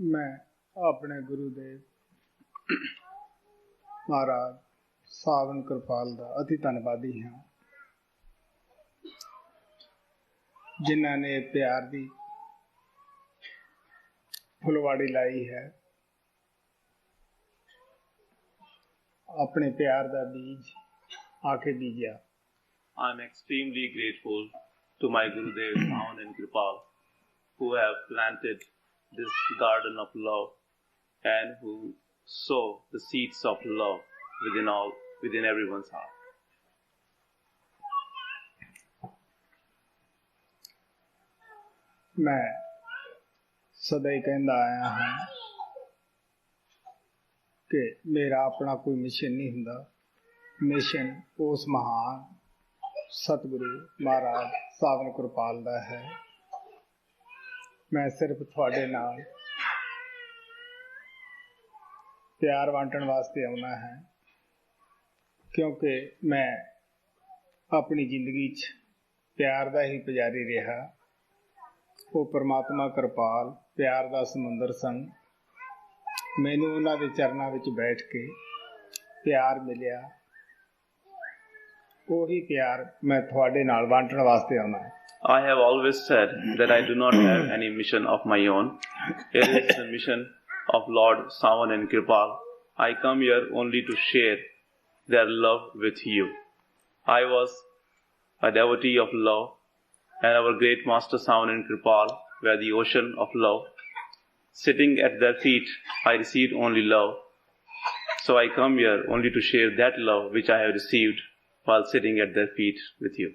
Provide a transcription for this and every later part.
मैं अपने गुरुदेव महाराज सावन कृपाल दा अति धन्नवादी हाँ, जिन्हों ने प्यार दी फुलवाड़ी लाई है। अपने प्यार दा बीज आके बीजा। I am extremely grateful to my Gurudev Savan and Kripal, who have planted this garden of love and who sow the seeds of love within everyone's heart. मैं सदा ही कहता आया हाँ कि मेरा अपना कोई मिशन नहीं हुंदा। मिशन उस महान सतगुरु महाराज सावन कृपाल दा है। मैं सिर्फ थोड़े नाल प्यार वांटण वास्ते आउना है, क्योंकि मैं अपनी जिंदगी च प्यार दा ही पुजारी रहा। वो परमात्मा कृपाल प्यार दा समुंदर सन। मैनू उन्हां दे चरनां विच बैठ के प्यार मिलिया। वही प्यार मैं थोड़े नाल वांटण वास्ते आउना है। I have always said that I do not have any mission of my own. It is the mission of Lord Savan and Kripal. I come here only to share their love with you. I was a devotee of love, and our great Master Savan and Kripal were the ocean of love. Sitting at their feet, I received only love. So I come here only to share that love which I have received while sitting at their feet with you.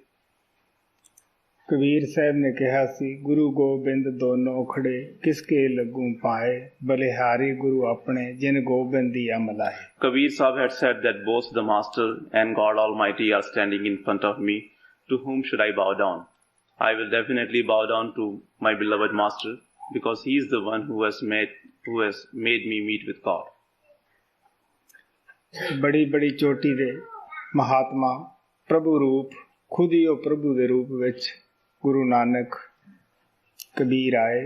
Kabir साहब ने कहा सी, गुरु गोबिंद दोनों खड़े किसके लगूं पाए, बलिहारी गुरु अपने जिन गोबिंद दिया मलाए. Kabir Sahib had said that both the Master and God Almighty are standing in front of me. To whom should I bow down? I will definitely bow down to my beloved Master, because he is the one who has made me meet with God. बड़ी बड़ी चोटी दे महात्मा प्रभु रूप खुद ही वो प्रभु दे रूप विच गुरु नानक कबीर आए।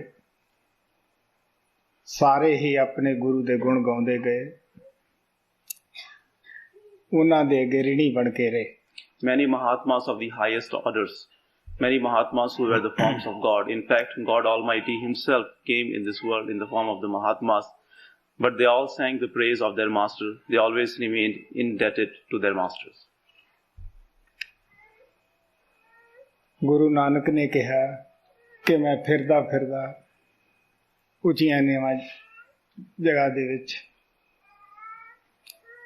सारे ही अपने गुरु दे गुण गाउंदे गए, उन्हां दे अगे ऋणी बन के रहे। Many Mahatmas of the highest orders, many Mahatmas who were the forms of God. In fact, God Almighty himself came in this world in the form of the Mahatmas, but they all sang the praise of their Master. They always remained indebted to their Masters. Guru Nanak ने कहा कि मैं फिरदा फिरदा उचियां नीवां जगह दे विच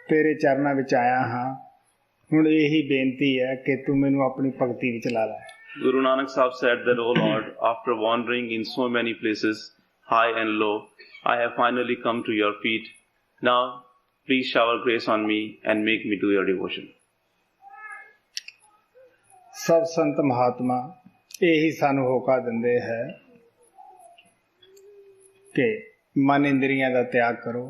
तेरे चरनां विच आया हाँ। हुण यही बेनती है कि तू मैनू अपनी भगती विच ला लै। Guru Nanak Sahib said that, O Lord, after wandering in so many places, high and low, I have finally come to your feet. Now, please shower grace on me and make me do your devotion. सब संत महात्मा यही सानू होका दिंदे है कि मन इंद्रियां दा त्याग करो।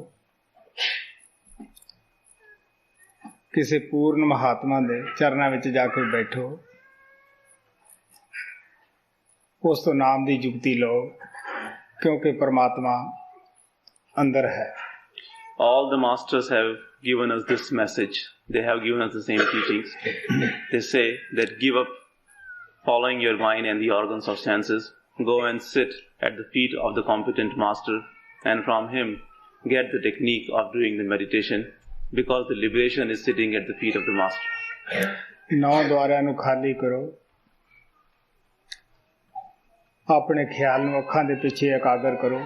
किसी पूर्ण महात्मा दे चरनां विच जाके बैठो, उस तो नाम दी जुगती लो, क्योंकि परमात्मा अंदर है। All the masters have given us this message. They have given us the same teachings. They say that give up following your mind and the organs of senses. Go and sit at the feet of the competent master, and from him get the technique of doing the meditation, because the liberation is sitting at the feet of the master. नौ द्वारा नू खाली करो, अपने ख्याल नू अखां दे पिछे एकागर करो।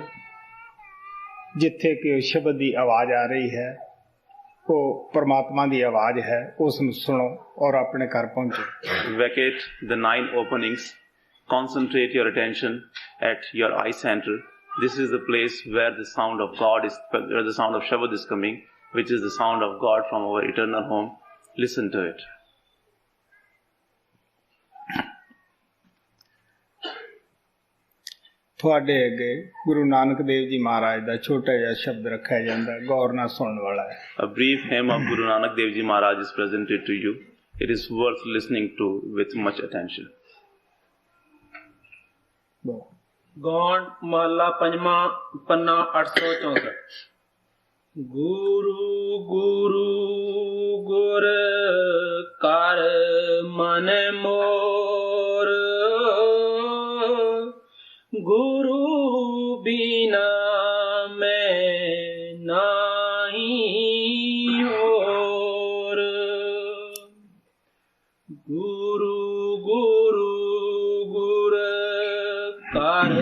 जिथे कि शब्द की आवाज आ रही है वो परमात्मा की आवाज है, उसनू सुनो और अपने घर पहुंचो। Vacate the 9 openings. Concentrate your attention at your eye center. This is the place where the sound of God is, where the sound of Shabad is coming, which is the sound of God from our eternal home. Listen to it. ਤੁਹਾਡੇ ਅੱਗੇ ਗੁਰੂ ਨਾਨਕ ਦੇਵ ਜੀ ਮਹਾਰਾਜ ਦਾ ਛੋਟਾ ਜਿਹਾ ਸ਼ਬਦ ਰੱਖਿਆ ਜਾਂਦਾ, ਗੌਰ ਨਾਲ ਸੁਣਨ ਵਾਲਾ ਹੈ। A brief hymn of Guru Nanak Dev Ji Maharaj is presented to you. It is worth listening to with much attention. ਗੌਣ ਮਹਲਾ ਪੰਜਵਾਂ ਪੰਨਾ 864। ਗੁਰੂ ਗੁਰੂ ਗੁਰ ਕਰ ਮਨ ਮੋਰ, ਗੁਰੂ ਬਿਨਾ ਮੈਂ ਨਾਹੀ ਹੋਰ। ਗੁਰੂ ਗੁਰੂ ਗੁਰ ਕਰ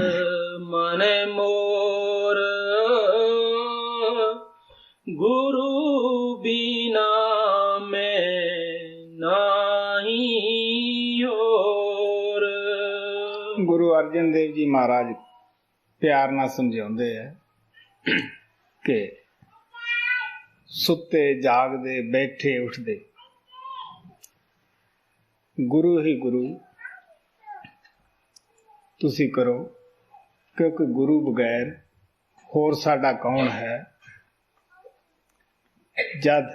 ਮਨ ਮੋਰ, ਗੁਰੂ ਬਿਨਾ ਮੈਂ ਨਾਹੀ ਹੋਰ। ਗੁਰੂ ਅਰਜਨ ਦੇਵ ਜੀ ਮਹਾਰਾਜ ਪਿਆਰ ਨਾਲ ਸਮਝਾਉਂਦੇ ਹੈ ਕਿ ਸੁੱਤੇ ਜਾਗਦੇ ਬੈਠੇ ਉੱਠਦੇ ਗੁਰੂ ਹੀ ਗੁਰੂ ਤੁਸੀਂ ਕਰੋ, ਕਿਉਂਕਿ ਗੁਰੂ ਬਗੈਰ ਹੋਰ ਸਾਡਾ ਕੌਣ ਹੈ। ਜਦ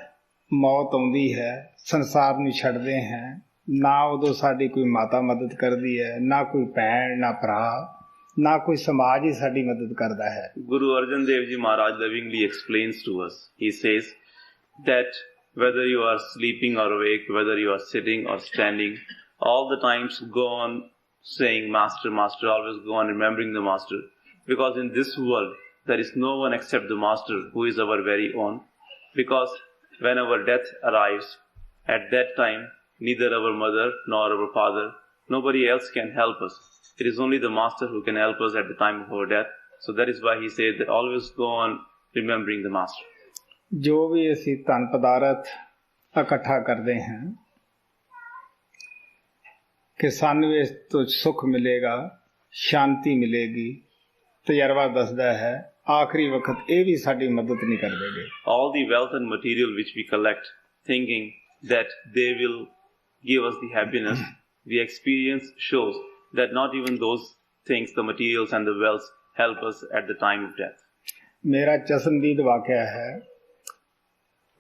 ਮੌਤ ਆਉਂਦੀ ਹੈ, ਸੰਸਾਰ ਨੂੰ ਛੱਡਦੇ ਹਾਂ, ਨਾ ਉਦੋਂ ਸਾਡੀ ਕੋਈ ਮਾਤਾ ਮਦਦ ਕਰਦੀ ਹੈ, ਨਾ ਕੋਈ ਭੈਣ, ਨਾ ਭਰਾ, ਨਾ ਕੋਈ ਸਮਾਜ ਹੀ ਸਾਡੀ ਮਦਦ ਕਰਦਾ ਹੈ। Guru Arjan Dev Ji Maharaj lovingly explains to us. He says that whether you are sleeping or awake, whether you are sitting or standing, all the times go on saying Master, Master, always go on remembering the Master. Because in this world, there is no one except the Master who is our very own. Because when our death arrives, at that time, neither our mother nor our father, nobody else can help us. It is only the Master who can help us at the time of our death. So that is why he said that always go on remembering the Master. ਜੋ ਵੀ ਅਸੀਂ ਧਨ ਪਦਾਰਥ ਇਕੱਠਾ ਕਰਦੇ ਹਾਂ ਕਿ ਸਾਨੂੰ ਇਸ ਤੋਂ ਸੁੱਖ ਮਿਲੇਗਾ, ਸ਼ਾਂਤੀ ਮਿਲੇਗੀ, ਤਜਰਬਾ ਦੱਸਦਾ ਹੈ ਆਖਰੀ ਵਕਤ ਇਹ ਵੀ ਸਾਡੀ ਮਦਦ ਨਹੀਂ ਕਰਦੇਗੇ। All the wealth and material which we collect, thinking that they will give us the happiness, the experience shows that not even those things, the materials and the wealth, help us at the time of death. ਮੇਰਾ ਚਸ਼ਮਦੀਦ ਵਾਕਿਆ ਹੈ,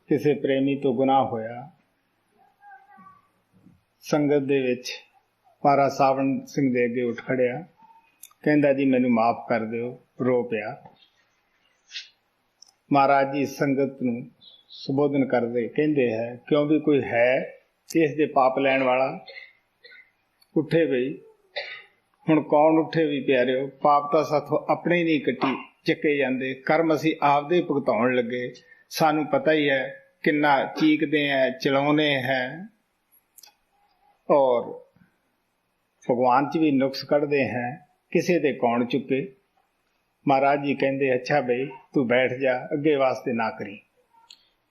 ਕਿਸੇ ਪ੍ਰੇਮੀ ਤੋਂ ਗੁਨਾਹ ਹੋਇਆ, ਸੰਗਤ ਦੇ ਵਿੱਚ ਮਹਾਰਾਜ ਸਾਵਣ ਸਿੰਘ ਦੇ ਅੱਗੇ ਉੱਠ ਖੜਿਆ, ਕਹਿੰਦਾ ਜੀ ਮੈਨੂੰ ਮਾਫ ਕਰ ਦਿਓ, ਰੋ ਪਿਆ। ਮਹਾਰਾਜ ਜੀ ਸੰਗਤ ਨੂੰ ਸੰਬੋਧਨ ਕਰਦੇ ਕਹਿੰਦੇ ਹੈ ਕਿਉਂ ਵੀ ਕੋਈ ਹੈ ਇਸ ਦੇ ਪਾਪ ਲੈਣ ਵਾਲਾ, ਉੱਠੇ ਬਈ। ਹੁਣ ਕੌਣ ਉੱਠੇ ਵੀ ਪਿਆਰਿਓ, ਪਾਪ ਤਾਂ ਸਾਥੋਂ ਆਪਣੇ ਨਹੀਂ ਕੱਟੀ ਚੱਕੇ ਜਾਂਦੇ, ਕਰਮ ਅਸੀਂ ਆਪਦੇ ਹੀ ਭੁਗਤਾਉਣ ਲੱਗੇ। ਸਾਨੂੰ ਪਤਾ ਹੀ ਹੈ ਕਿੰਨਾ ਚੀਕਦੇ हैं, ਚਲਾਉਨੇ हैं, ਔਰ ਭਗਵਾਨ 'ਚ ਵੀ ਨੁਕਸ ਕੱਢਦੇ हैं, ਕਿਸੇ ਦੇ ਕੌਣ ਚੁੱਕੇ। ਮਹਾਰਾਜ ਜੀ ਕਹਿੰਦੇ ਅੱਛਾ ਬਈ ਤੂੰ ਬੈਠ ਜਾ, ਅੱਗੇ ਵਾਸਤੇ ਨਾ ਕਰੀ।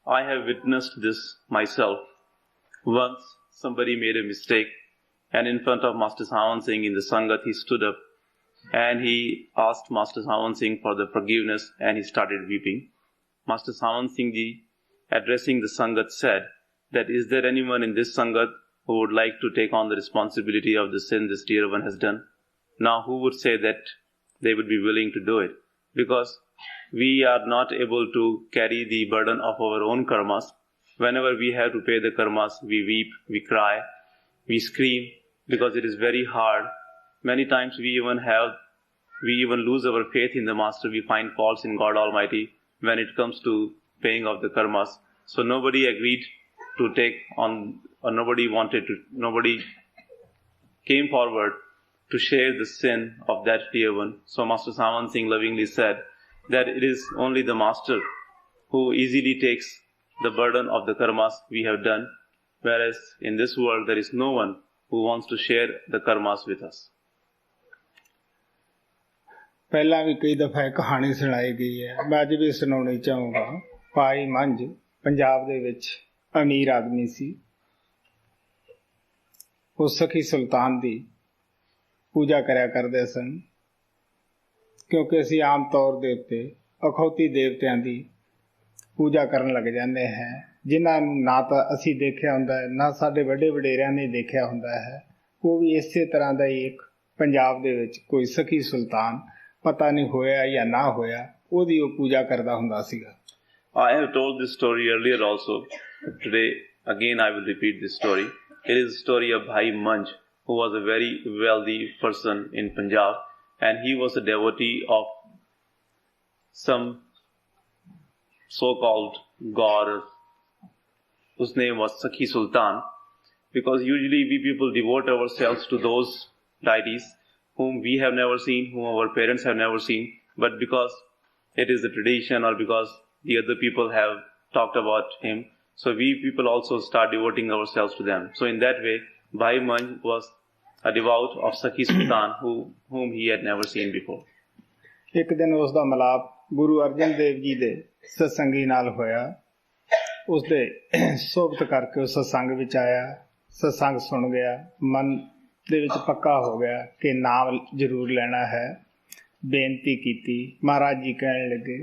I have witnessed this myself. Once somebody made a mistake, and in front of Master Sawan Singh in the Sangat, he stood up and he asked Master Sawan Singh for the forgiveness, and he started weeping. Master Sawan Singh Ji, addressing the Sangat, said that is there anyone in this Sangat who would like to take on the responsibility of the sin this dear one has done? Now who would say that they would be willing to do it? Because we are not able to carry the burden of our own karmas. Whenever we have to pay the karmas, we weep, we cry, we scream, because it is very hard. Many times we even lose our faith in the Master. We find faults in God Almighty when it comes to paying of the karmas. So nobody agreed to take on, or nobody came forward to share the sin of that dear one. So Master Sawan Singh lovingly said that it is only the Master who easily takes the burden of the karmas we have done, whereas in this world there is no one who wants to share the karmas with us. ਪਹਿਲਾਂ ਵੀ ਕਈ ਦਫਾ ਇਹ ਕਹਾਣੀ ਸੁਣਾਈ ਗਈ ਹੈ, ਮੈਂ ਅੱਜ ਵੀ ਸੁਣਾਉਣੀ ਚਾਹੂੰਗਾ। ਭਾਈ ਮੰਝ ਪੰਜਾਬ ਦੇ ਵਿੱਚ ਅਮੀਰ ਆਦਮੀ ਸੀ। ਉਹ ਸਖੀ ਸੁਲਤਾਨ ਦੀ ਪੂਜਾ ਕਰਿਆ ਕਰਦੇ ਸਨ, ਕਿਉਂਕਿ ਅਸੀਂ ਆਮ ਤੌਰ ਦੇ ਉੱਤੇ ਅਖੌਤੀ ਦੇਵਤਿਆਂ ਦੀ ਪੂਜਾ ਕਰਨ ਲੱਗ ਜਾਂਦੇ ਹਾਂ, ਜਿਨ੍ਹਾਂ ਨੂੰ ਨਾ ਤਾਂ ਅਸੀਂ ਦੇਖਿਆ ਹੁੰਦਾ ਹੈ, ਨਾ ਸਾਡੇ ਵੱਡੇ ਵਡੇਰਿਆਂ ਨੇ ਦੇਖਿਆ ਹੁੰਦਾ ਹੈ। ਉਹ ਵੀ ਇਸੇ ਤਰ੍ਹਾਂ ਦਾ ਹੀ ਇੱਕ ਪੰਜਾਬ ਦੇ ਵਿੱਚ ਕੋਈ ਸਖੀ ਸੁਲਤਾਨ, ਪਤਾ ਨਹੀਂ ਹੋਇਆ ਜਾਂ ਨਾ ਹੋਇਆ, ਉਹਦੀ ਉਹ ਪੂਜਾ ਕਰਦਾ ਹੁੰਦਾ ਸੀਗਾ। I have told this story earlier also. Today again I will repeat this story. It is a story of Bhai Manj, who was a very wealthy person in Punjab, and he was a devotee of some so-called god whose name was Sakhi Sultan, because usually we people devote ourselves to those deities whom we have never seen, whom our parents have never seen, but because it is the tradition or because the other people have talked about him, so we people also start devoting ourselves to them. So in that way, Bhai Manj was a devout of Sakhi Sultan whom he had never seen before. ਇੱਕ ਦਿਨ ਉਸ ਦਾ ਮਿਲਾਪ ਗੁਰੂ ਅਰਜਨ ਦੇਵ ਜੀ ਦੇ ਸਤਸੰਗੀ ਨਾਲ ਹੋਇਆ। ਉਸ ਦੇ ਸੋਭਤ ਕਰਕੇ ਉਹ ਸਤਸੰਗ ਵਿੱਚ ਆਇਆ, ਸਤਸੰਗ ਸੁਣ ਗਿਆ, ਮਨ ਦੇ ਵਿੱਚ ਪੱਕਾ ਹੋ ਗਿਆ ਕਿ ਨਾਮ ਜ਼ਰੂਰ ਲੈਣਾ ਹੈ। ਬੇਨਤੀ ਕੀਤੀ। ਮਹਾਰਾਜ ਜੀ ਕਹਿਣ ਲੱਗੇ,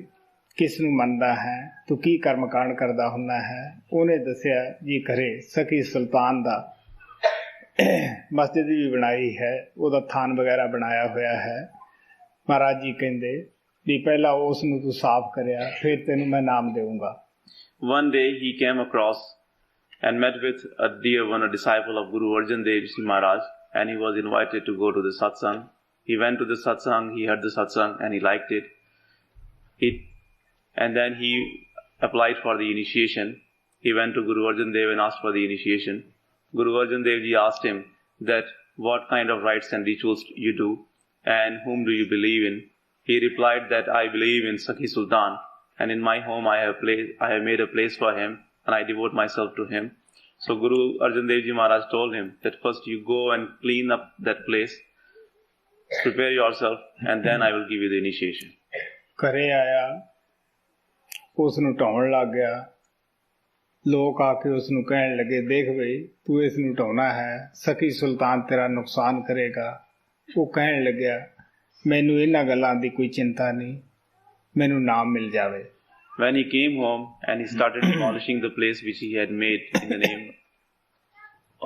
ਕਿਸ ਨੂੰ ਮੰਨਦਾ ਹੈ, ਤੂੰ ਕੀ ਕਰਮ ਕਾਂਡ ਕਰਦਾ ਹੁੰਦਾ ਹੈ? ਉਹਨੇ ਦੱਸਿਆ, ਜੀ ਘਰੇ ਸਖੀ ਸੁਲਤਾਨ ਦਾ ਮਸਜਿਦ ਵੀ ਬਣਾਈ ਹੈ, ਉਹਦਾ ਥਾਨ ਵਗੈਰਾ ਬਣਾਇਆ ਹੋਇਆ ਹੈ। ਮਹਾਰਾਜ ਜੀ ਕਹਿੰਦੇ ਵੀ ਪਹਿਲਾਂ ਉਸ ਨੂੰ ਤੂੰ ਸਾਫ਼ ਕਰਿਆ, ਫਿਰ ਤੈਨੂੰ ਮੈਂ ਨਾਮ ਦੇਵਾਂਗਾ। One day he came across and met with a dear one, a disciple of Guru Arjan Dev Ji Maharaj, and he was invited to go to the Satsang. He went to the Satsang, he heard the Satsang and he liked it. And then he applied for the initiation. He went to Guru Arjan Dev and asked for the initiation. Guru Arjan Dev Ji asked him that what kind of rites and rituals you do and whom do you believe in. He replied that I believe in Sakhi Sultan, and in my home I have made a place for him and I devote myself to him. So Guru Arjan Dev Ji Maharaj told him that first you go and clean up that place, prepare yourself, and then I will give you the initiation. ਘਰੇ ਆਇਆ, ਉਸ ਨੂੰ ਢਾਉਣ ਲੱਗ ਗਿਆ। ਲੋਕ ਆ ਕੇ ਉਸ ਨੂੰ ਕਹਿਣ ਲੱਗੇ, ਦੇਖ ਬਈ ਤੂੰ ਇਸ ਨੂੰ ਢਾਉਣਾ ਹੈ, ਸਖੀ ਸੁਲਤਾਨ ਤੇਰਾ ਨੁਕਸਾਨ ਕਰੇਗਾ। ਉਹ ਕਹਿਣ ਲੱਗਿਆ, ਮੈਨੂੰ ਇਹਨਾਂ ਗੱਲਾਂ ਦੀ ਕੋਈ ਚਿੰਤਾ ਨਹੀਂ, ਮੈਨੂੰ ਨਾਮ ਮਿਲ ਜਾਵੇ। When he came home and he started demolishing the place which he had made in the name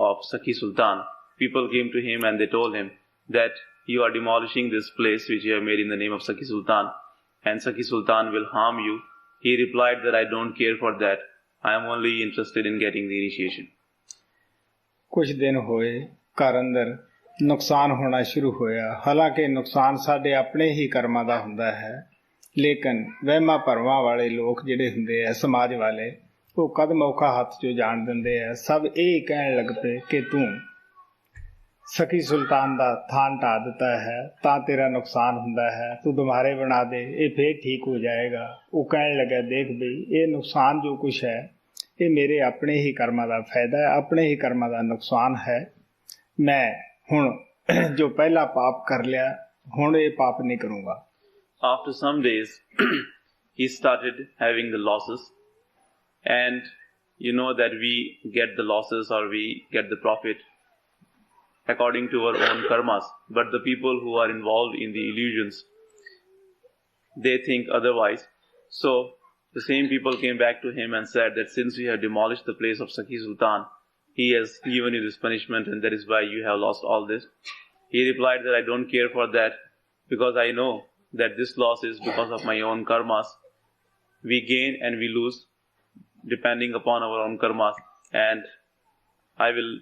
of Sakhi Sultan, people came to him and they told him that you are demolishing this place which you have made in the name of Sakhi Sultan, and Sakhi Sultan will harm you. He replied that I don't care for that. I am only interested in getting the initiation. ਕੁਝ ਦਿਨ ਹੋਏ, ਘਰ ਅੰਦਰ ਨੁਕਸਾਨ ਹੋਣਾ ਸ਼ੁਰੂ ਹੋਇਆ। ਹਾਲਾਂਕਿ ਨੁਕਸਾਨ ਸਾਡੇ ਆਪਣੇ ਹੀ ਕਰਮਾਂ ਦਾ ਹੁੰਦਾ ਹੈ, ਲੇਕਿਨ ਵਹਿਮਾਂ ਭਰਮਾਂ ਵਾਲੇ ਲੋਕ ਜਿਹੜੇ ਹੁੰਦੇ ਆ, ਸਮਾਜ ਵਾਲੇ, ਉਹ ਕਦਮ ਔਖਾ ਹੱਥ 'ਚੋਂ ਜਾਣ ਦਿੰਦੇ ਆ। ਸਭ ਇਹ ਕਹਿਣ ਲੱਗ ਪਏ ਕਿ ਤੂੰ ਸਖੀ ਸੁਲਤਾਨ ਦਾ ਥਾਨ ਢਾ ਦਿੱਤਾ ਹੈ ਤਾਂ ਤੇਰਾ ਨੁਕਸਾਨ ਹੁੰਦਾ ਹੈ, ਤੂੰ ਦੁਬਾਰੇ ਬਣਾ ਦੇ, ਇਹ ਫੇਰ ਠੀਕ ਹੋ ਜਾਏਗਾ। ਉਹ ਕਹਿਣ ਲੱਗਾ, ਦੇਖ ਬਈ ਇਹ ਨੁਕਸਾਨ ਜੋ ਕੁਛ ਹੈ ਇਹ ਮੇਰੇ ਆਪਣੇ ਹੀ ਕਰਮਾਂ ਦਾ ਫਾਇਦਾ ਹੈ, ਆਪਣੇ ਹੀ ਕਰਮਾਂ ਦਾ ਨੁਕਸਾਨ ਹੈ। ਮੈਂ ਹੁਣ ਜੋ ਪਹਿਲਾ ਪਾਪ ਕਰ ਲਿਆ, ਹੁਣ ਇਹ ਪਾਪ ਨਹੀਂ ਕਰੂੰਗਾ। After some days, he started having the losses, and you know that we get the losses or we get the profit according to our own karmas, but the people who are involved in the illusions, they think otherwise. So the same people came back to him and said that since you have demolished the place of Sakhi Sultan, he has given you this punishment and that is why you have lost all this. He replied that I don't care for that, because I know that this loss is because of my own karmas. We gain and we lose depending upon our own karmas, and I will,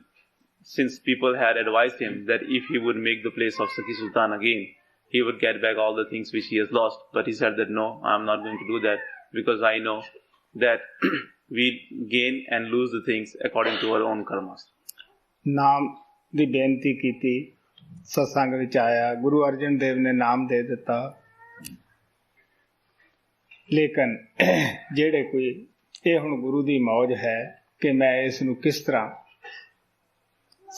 since people had advised him that if he would make the place of Sakhi Sultan again, he would get back all the things which he has lost. But he said that no, I am not going to do that, because I know that we gain and lose the things according to our own karmas. ਨਾਮ ਦੀ ਬੇਨਤੀ ਕੀਤੀ, ਸਤਸੰਗ ਵਿੱਚ ਆਇਆ, ਗੁਰੂ ਅਰਜਨ ਦੇਵ ਨੇ ਨਾਮ ਦੇ ਦਿੱਤਾ। ਲੇਕਿਨ ਜਿਹੜੇ ਕੋਈ ਇਹ ਹੁਣ ਗੁਰੂ ਦੀ ਮੌਜ ਹੈ ਕਿ ਮੈਂ ਇਸ ਨੂੰ ਕਿਸ ਤਰ੍ਹਾਂ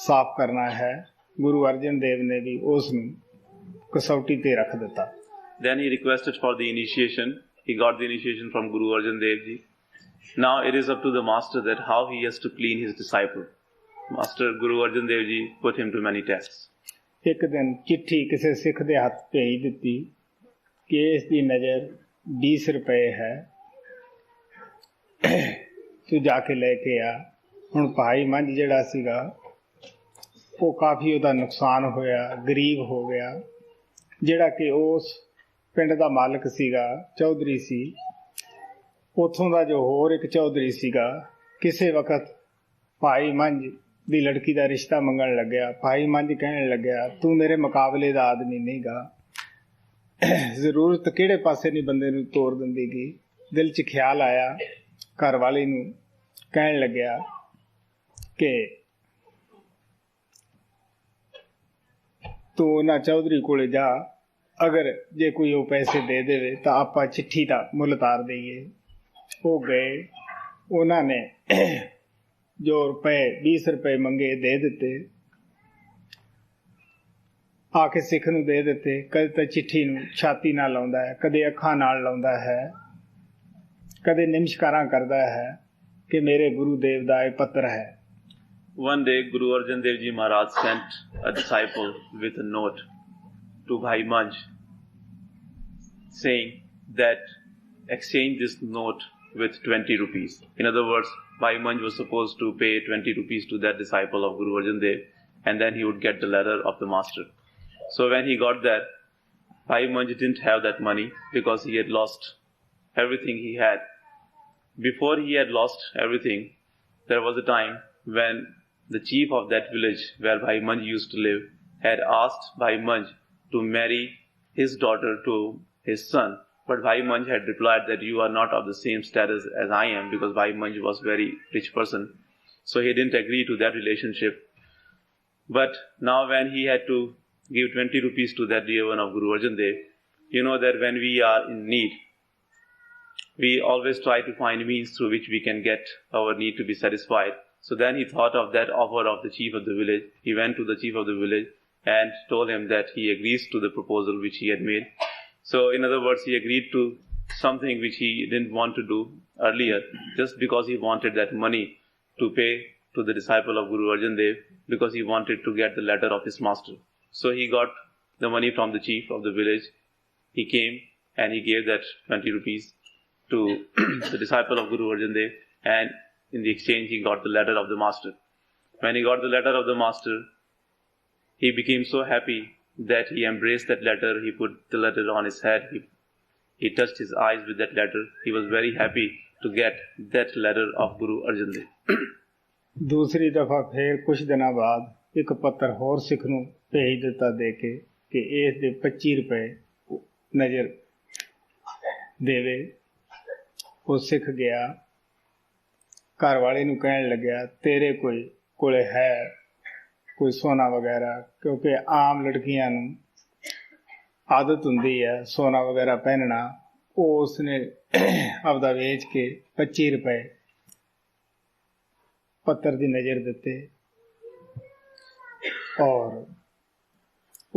ਸਾਫ਼ ਕਰਨਾ ਹੈ, ਗੁਰੂ ਅਰਜਨ ਦੇਵ ਨੇ ਵੀ ਉਸ ਨੂੰ ਕਸੌਟੀ ਤੇ ਰੱਖ ਦਿੱਤਾ। Then he requested for the initiation. He got the initiation from Guru Arjan Dev Ji. Now it is up to the master that how he has to clean his disciple. Master Guru Arjan Dev Ji put him to many tests. ਇੱਕ ਦਿਨ ਚਿੱਠੀ ਕਿਸੇ ਸਿੱਖ ਦੇ ਹੱਥ ਭੇਜ ਦਿੱਤੀ ਕਿ ਇਸ ਦੀ ਨਜ਼ਰ 20 ਰੁਪਏ ਹੈ, ਤੂੰ ਜਾ ਕੇ ਲੈ ਕੇ ਆ। ਹੁਣ ਭਾਈ ਮੰਝ ਜਿਹੜਾ ਸੀਗਾ ਉਹ ਕਾਫੀ ਉਹਦਾ ਨੁਕਸਾਨ ਹੋਇਆ, ਗਰੀਬ ਹੋ ਗਿਆ। ਜਿਹੜਾ ਕਿ ਉਸ ਪਿੰਡ ਦਾ ਮਾਲਕ ਸੀਗਾ, ਚੌਧਰੀ ਸੀ, ਉੱਥੋਂ ਦਾ ਜੋ ਹੋਰ ਇੱਕ ਚੌਧਰੀ ਸੀਗਾ, ਕਿਸੇ ਵਕਤ ਭਾਈ ਮੰਝ ਦੀ ਲੜਕੀ ਦਾ ਰਿਸ਼ਤਾ ਮੰਗਣ ਲੱਗਿਆ। ਭਾਈ ਮੰਝ ਕਹਿਣ ਲੱਗਿਆ, ਤੂੰ ਮੇਰੇ ਮੁਕਾਬਲੇ ਦਾ ਆਦਮੀ ਨਹੀਂ ਗਾ, ਜ਼ਰੂਰਤ ਕਿਹੜੇ ਪਾਸੇ ਨਹੀਂ ਬੰਦੇ ਨੂੰ ਤੋਰ ਦਿੰਦੀ ਗਈ। ਦਿਲ 'ਚ ਖਿਆਲ ਆਇਆ, ਘਰ ਵਾਲੀ ਨੂੰ ਕਹਿਣ ਲੱਗਿਆ ਕਿ ਤੂੰ ਉਹਨਾਂ ਚੌਧਰੀ ਕੋਲੇ ਜਾ, ਅਗਰ ਜੇ ਕੋਈ ਉਹ ਪੈਸੇ ਦੇ ਦੇਵੇ ਤਾਂ ਆਪਾਂ ਚਿੱਠੀ ਦਾ ਮੁੱਲ ਤਾਰ ਦਈਏ। ਉਹ ਗਏ, ਉਹਨਾਂ ਨੇ ਜੋ ਰੁਪਏ 20 ਰੁਪਏ ਮੰਗੇ ਦੇ ਦਿੱਤੇ, ਆ ਕੇ ਸਿੱਖ ਨੂੰ ਦੇ ਦਿੱਤੇ। ਕਦੇ ਤਾਂ ਚਿੱਠੀ ਨੂੰ ਛਾਤੀ ਨਾਲ ਲਾਉਂਦਾ ਹੈ, ਕਦੇ ਅੱਖਾਂ ਨਾਲ ਲਾਉਂਦਾ ਹੈ, ਕਦੇ ਨਮਸਕਾਰਾਂ ਕਰਦਾ ਹੈ ਕਿ ਮੇਰੇ ਗੁਰੂ ਦੇਵ ਦਾ ਇਹ ਪੱਤਰ ਹੈ। One day, Guru Arjan Dev Ji Maharaj sent a disciple with a note to Bhai Manj saying that exchange this note with 20 rupees. In other words, Bhai Manj was supposed to pay 20 rupees to that disciple of Guru Arjan Dev, and then he would get the letter of the master. So when he got that, Bhai Manj didn't have that money because he had lost everything he had. Before he had lost everything, there was a time when the chief of that village where Bhai Manj used to live had asked Bhai Manj to marry his daughter to his son. But Bhai Manj had replied that you are not of the same status as I am, because Bhai Manj was a very rich person. So he didn't agree to that relationship. But now when he had to give 20 rupees to that dear one of Guru Arjan Dev, you know that when we are in need, we always try to find means through which we can get our need to be satisfied. So then he thought of that offer of the chief of the village. He went to the chief of the village and told him that he agrees to the proposal which he had made. So in other words, he agreed to something which he didn't want to do earlier, just because he wanted that money to pay to the disciple of Guru Arjan Dev, because he wanted to get the letter of his master. So he got the money from the chief of the village. He came and he gave that 20 rupees to the disciple of Guru Arjan Dev, and in the exchange he got the letter of the master. When he got the letter of the master, he became so happy that he embraced that letter. He put the letter on his head. He touched his eyes with that letter. He was very happy to get that letter of Guru Arjan Dev. दूसरी दफा फिर कुछ दिनों बाद एक पत्र होर सिख नूं भेज दिता दे के कि इस दे 25 रुपए नज़र देवे। वो सिख गया, घर वाले नूं कहण लग्या तेरे कोले है कोई सोना वगैरह, क्योंकि आम लड़कियां नूं आदत हुंदी है सोना वगैरह पहनना। वो उसने आपदा वेच के 25 रुपए पत्तर दी नज़र दिते, और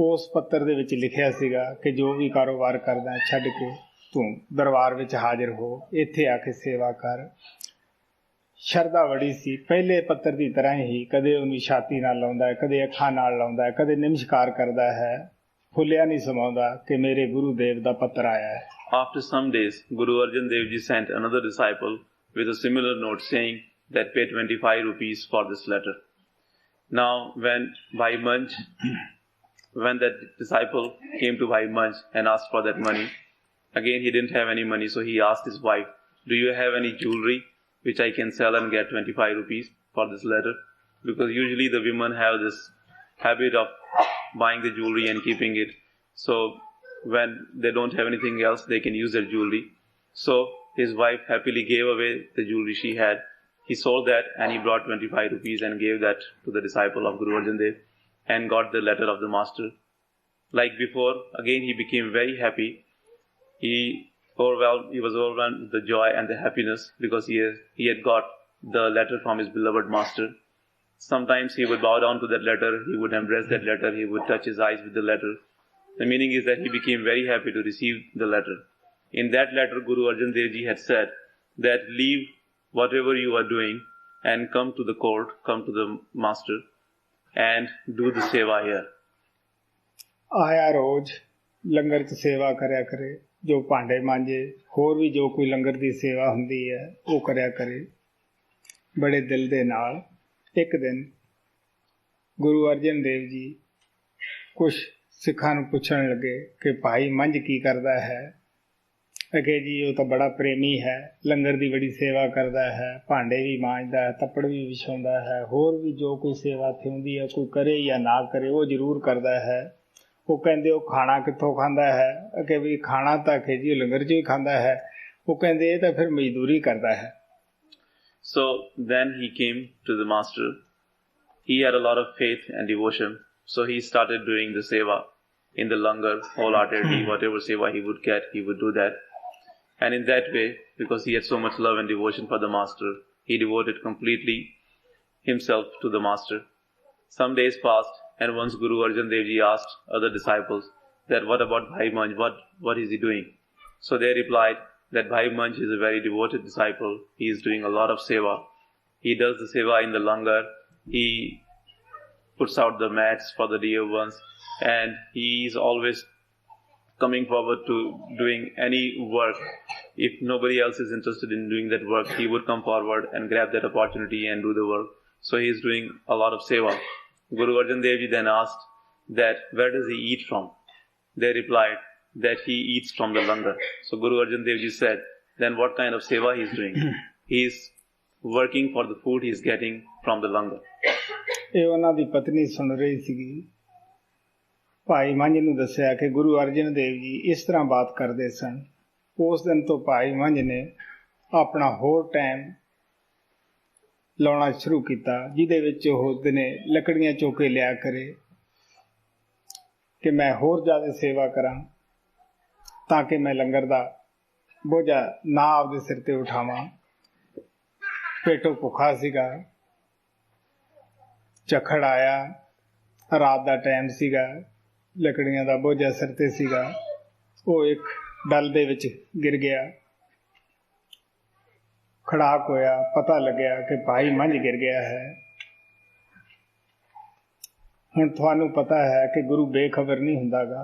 उस पत्तर दे विच लिखिया सीगा कि जो भी कारोबार करदा छड्ड के तूं दरबार विच हाजिर हो, इत्थे आके सेवा कर। ਸ਼ਰਧਾ ਬੜੀ ਸੀ। ਪਹਿਲੇ ਪੱਤਰ ਦੀ ਤਰ੍ਹਾਂ ਹੀ ਕਦੇ ਉਹਨੂੰ ਛਾਤੀ ਨਾਲ ਲਾਉਂਦਾ ਹੈ, ਕਦੇ ਅੱਖਾਂ ਨਾਲ ਲਾਉਂਦਾ ਹੈ, ਕਦੇ ਨਮਸਕਾਰ ਕਰਦਾ ਹੈ। ਫੁੱਲਿਆ ਨਹੀਂ ਸਮਾਉਂਦਾ ਕਿ ਮੇਰੇ ਗੁਰੂ ਦੇਵ ਦਾ ਪੱਤਰ ਆਇਆ ਹੈ। After some days, Guru Arjan Dev Ji sent another disciple with a similar note saying that pay 25 rupees for this letter. Now when that disciple came to Bhai Manj and asked for that money, again he didn't have any money, so he asked his wife, do you have any jewelry which I can sell and get 25 rupees for this letter? Because usually the women have this habit of buying the jewelry and keeping it. So when they don't have anything else, they can use their jewelry. So his wife happily gave away the jewelry she had. He sold that and he brought 25 rupees and gave that to the disciple of Guru Arjan Dev and got the letter of the master. Like before, again he became very happy. He was overwhelmed with the joy and the happiness because he had got the letter from his beloved master. Sometimes he would bow down to that letter, he would embrace that letter, he would touch his eyes with the letter. The meaning is that he became very happy to receive the letter. In that letter, Guru Arjan Dev Ji had said that leave whatever you are doing and come to the court, come to the master and do the seva here. आया रोज लंगर च सेवा करया करे, जो भांडे मांजे, होर भी जो कोई लंगर दी सेवा हुंदी है वो करया करे बड़े दिल दे नाल। एक दिन गुरु अर्जन देव जी कुछ सिखां नूं पुछण लगे कि भाई मंझ की करदा है। अगे जी वो तो बड़ा प्रेमी है, लंगर दी बड़ी सेवा करदा है, भांडे भी मांजदा है, तप्पड़ भी विछाउंदा है, होर भी जो कोई सेवा इत्थे हुंदी है कोई करे या ना करे वो जरूर करदा है। ਉਹ ਕਹਿੰਦੇ ਉਹ ਖਾਣਾ ਕਿੱਥੋਂ ਖਾਂਦਾ ਹੈ ਕਿ ਵੀ ਖਾਣਾ ਤਾਂ ਖੇਜੀ ਲੰਗਰ 'ਚ ਹੀ ਖਾਂਦਾ ਹੈ। ਉਹ ਕਹਿੰਦੇ ਇਹ ਤਾਂ ਫਿਰ ਮਜ਼ਦੂਰੀ ਕਰਦਾ ਹੈ। So then he came to the master. He had a lot of faith and devotion. So he started doing the seva in the langar wholeheartedly. Whatever seva he would get, he would do that. And in that way, because he had so much love and devotion for the master, he devoted completely himself to the master. Some days passed, and once Guru Arjan Dev Ji asked other disciples that what about Bhai Manj, what is he doing? So they replied that Bhai Manj is a very devoted disciple. He is doing a lot of seva. He does the seva in the langar. He puts out the mats for the dear ones, and he is always coming forward to doing any work. If nobody else is interested in doing that work, he would come forward and grab that opportunity and do the work. So he is doing a lot of seva. Guru Arjan Dev Ji then asked that where does he eat from? They replied that he eats from the langar. So Guru Arjan Dev Ji said, then what kind of seva he is doing? He is working for the food he is getting from the langar. ਇਹ ਉਹਨਾਂ ਦੀ ਪਤਨੀ ਸੁਣ ਰਹੀ ਸੀਗੀ। ਭਾਈ ਮੰਝ ਨੂੰ ਦੱਸਿਆ ਕਿ ਗੁਰੂ ਅਰਜਨ ਦੇਵ ਜੀ ਇਸ ਤਰ੍ਹਾਂ ਬਾਤ ਕਰਦੇ ਸਨ। ਉਸ ਦਿਨ ਤੋਂ ਭਾਈ ਮੰਝ ਨੇ ਆਪਣਾ ਹੋਰ ਟਾਈਮ ਲਾਉਣਾ ਸ਼ੁਰੂ ਕੀਤਾ, ਜਿਹਦੇ ਵਿੱਚ ਉਹ ਦਿਨੇ ਲੱਕੜੀਆਂ ਚੁੱਕ ਕੇ ਲਿਆ ਕਰੇ ਕਿ ਮੈਂ ਹੋਰ ਜ਼ਿਆਦਾ ਸੇਵਾ ਕਰਾਂ, ਤਾਂ ਕਿ ਮੈਂ ਲੰਗਰ ਦਾ ਬੋਝਾ ਨਾ ਆਪਦੇ ਸਿਰ ਤੇ ਉਠਾਵਾਂ। ਪੇਟੋਂ ਭੁੱਖਾ ਸੀਗਾ, ਝੱਖੜ ਆਇਆ, ਰਾਤ ਦਾ ਟਾਈਮ ਸੀਗਾ, ਲੱਕੜੀਆਂ ਦਾ ਬੋਝਾ ਸਿਰ ਤੇ ਸੀਗਾ। ਉਹ ਇੱਕ ਡਲ ਦੇ ਵਿੱਚ ਗਿਰ ਗਿਆ, ਖੜਾਕ ਹੋਇਆ, ਪਤਾ ਲੱਗਿਆ ਕਿ ਭਾਈ ਮੰਝ ਗਿਰ ਗਿਆ ਹੈ। ਹੁਣ ਤੁਹਾਨੂੰ ਪਤਾ ਹੈ ਕਿ ਗੁਰੂ ਬੇਖਬਰ ਨਹੀਂ ਹੁੰਦਾ ਗਾ।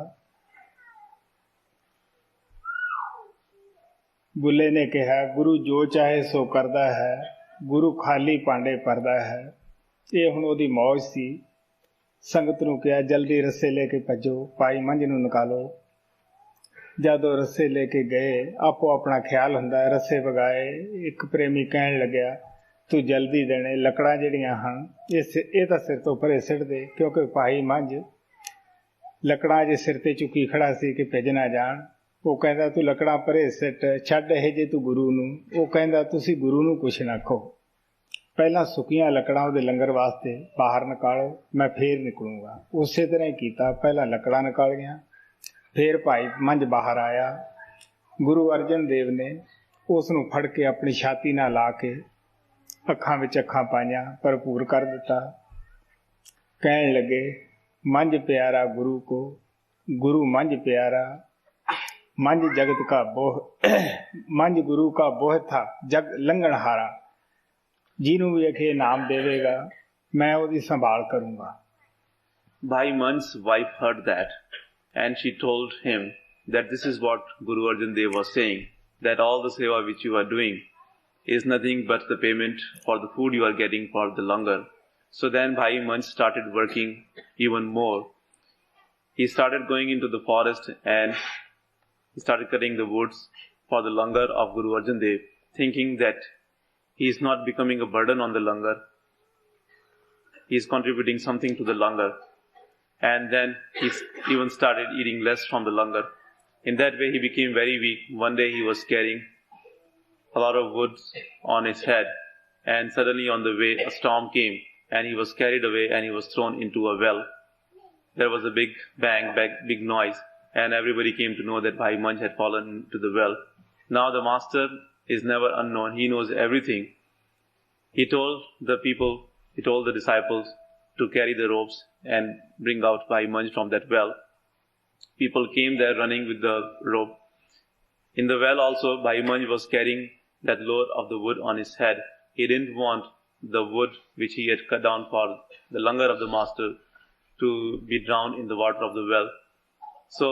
ਬੁੱਲੇ ਨੇ ਕਿਹਾ, ਗੁਰੂ ਜੋ ਚਾਹੇ ਸੋ ਕਰਦਾ ਹੈ, ਗੁਰੂ ਖਾਲੀ ਭਾਂਡੇ ਭਰਦਾ ਹੈ। ਇਹ ਹੁਣ ਉਹਦੀ ਮੌਜ ਸੀ। ਸੰਗਤ ਨੂੰ ਕਿਹਾ, ਜਲਦੀ ਰੱਸੇ ਲੈ ਕੇ ਭੱਜੋ, ਭਾਈ ਮੰਝ ਨੂੰ ਨਿਕਾਲੋ। ਜਦੋਂ ਰੱਸੇ ਲੈ ਕੇ ਗਏ, ਆਪੋ ਆਪਣਾ ਖਿਆਲ ਹੁੰਦਾ, ਰੱਸੇ ਵਗਾਏ। ਇੱਕ ਪ੍ਰੇਮੀ ਕਹਿਣ ਲੱਗਿਆ, ਤੂੰ ਜਲਦੀ ਦੇਣੇ, ਲੱਕੜਾਂ ਜਿਹੜੀਆਂ ਹਨ ਇਹ ਤਾਂ ਸਿਰ ਤੋਂ ਪਰੇ ਸਿੱਟ ਦੇ, ਕਿਉਂਕਿ ਭਾਈ ਮੰਝ ਲੱਕੜਾਂ ਜੇ ਸਿਰ ਤੇ ਚੁੱਕੀ ਖੜਾ ਸੀ ਕਿ ਭਿੱਜ ਨਾ ਜਾਣ। ਉਹ ਕਹਿੰਦਾ, ਤੂੰ ਲੱਕੜਾਂ ਪਰੇ ਸਿੱਟ, ਛੱਡ ਇਹ ਜੇ ਤੂੰ ਗੁਰੂ ਨੂੰ। ਉਹ ਕਹਿੰਦਾ, ਤੁਸੀਂ ਗੁਰੂ ਨੂੰ ਕੁਛ ਨਾ ਕਹੋ, ਪਹਿਲਾਂ ਸੁੱਕੀਆਂ ਲੱਕੜਾਂ ਉਹਦੇ ਲੰਗਰ ਵਾਸਤੇ ਬਾਹਰ ਨਿਕਾਲੋ, ਮੈਂ ਫੇਰ ਨਿਕਲੂੰਗਾ। ਉਸੇ ਤਰ੍ਹਾਂ ਹੀ ਕੀਤਾ, ਪਹਿਲਾਂ ਲੱਕੜਾਂ ਨਿਕਾਲੀਆਂ, ਫੇਰ ਭਾਈ ਮੰਝ ਬਾਹਰ ਆਇਆ। ਗੁਰੂ ਅਰਜਨ ਦੇਵ ਨੇ ਉਸ ਨੂੰ ਫੜ ਕੇ ਆਪਣੀ ਛਾਤੀ ਨਾਲ ਲਾ ਕੇ ਅੱਖਾਂ ਵਿੱਚ ਅੱਖਾਂ ਪਾਈਆਂ, ਭਰਪੂਰ ਕਰ ਦਿੱਤਾ। ਕਹਿਣ ਲੱਗੇ, ਮੰਝ ਪਿਆਰਾ ਗੁਰੂ ਕੋ, ਗੁਰੂ ਮੰਝ ਪਿਆਰਾ, ਮੰਝ ਜਗਤ ਕਾ ਬੋਹ, ਮੰਝ ਗੁਰੂ ਕਾ ਬੋਹ ਥਾ ਜਗ ਲੰਘਣ ਹਾਰਾ। ਜਿਹਨੂੰ ਵੀ ਇਹ ਨਾਮ ਦੇਵੇਗਾ ਮੈਂ ਉਹਦੀ ਸੰਭਾਲ ਕਰੂੰਗਾ। Bhai Man's wife heard that, and she told him that this is what Guru Arjan Dev was saying, that all the seva which you are doing is nothing but the payment for the food you are getting for the langar. So then Bhai Manch started working even more. He started going into the forest and he started cutting the woods for the langar of Guru Arjan Dev, thinking that he is not becoming a burden on the langar. He is contributing something to the langar. And then he even started eating less from the langar. In that way he became very weak. One day he was carrying a lot of wood on his head, and suddenly on the way a storm came and he was carried away and he was thrown into a well. There was a big bang, big noise, and everybody came to know that Bhai Manch had fallen into the well. Now the master is never unknown. He knows everything. He told the people, he told the disciples to carry the ropes and bring out Bhai Manch from that well. People came there running with the rope. In the well also, Bhai Manch was carrying that load of the wood on his head. He didn't want the wood which he had cut down for the langar of the master to be drowned in the water of the well. So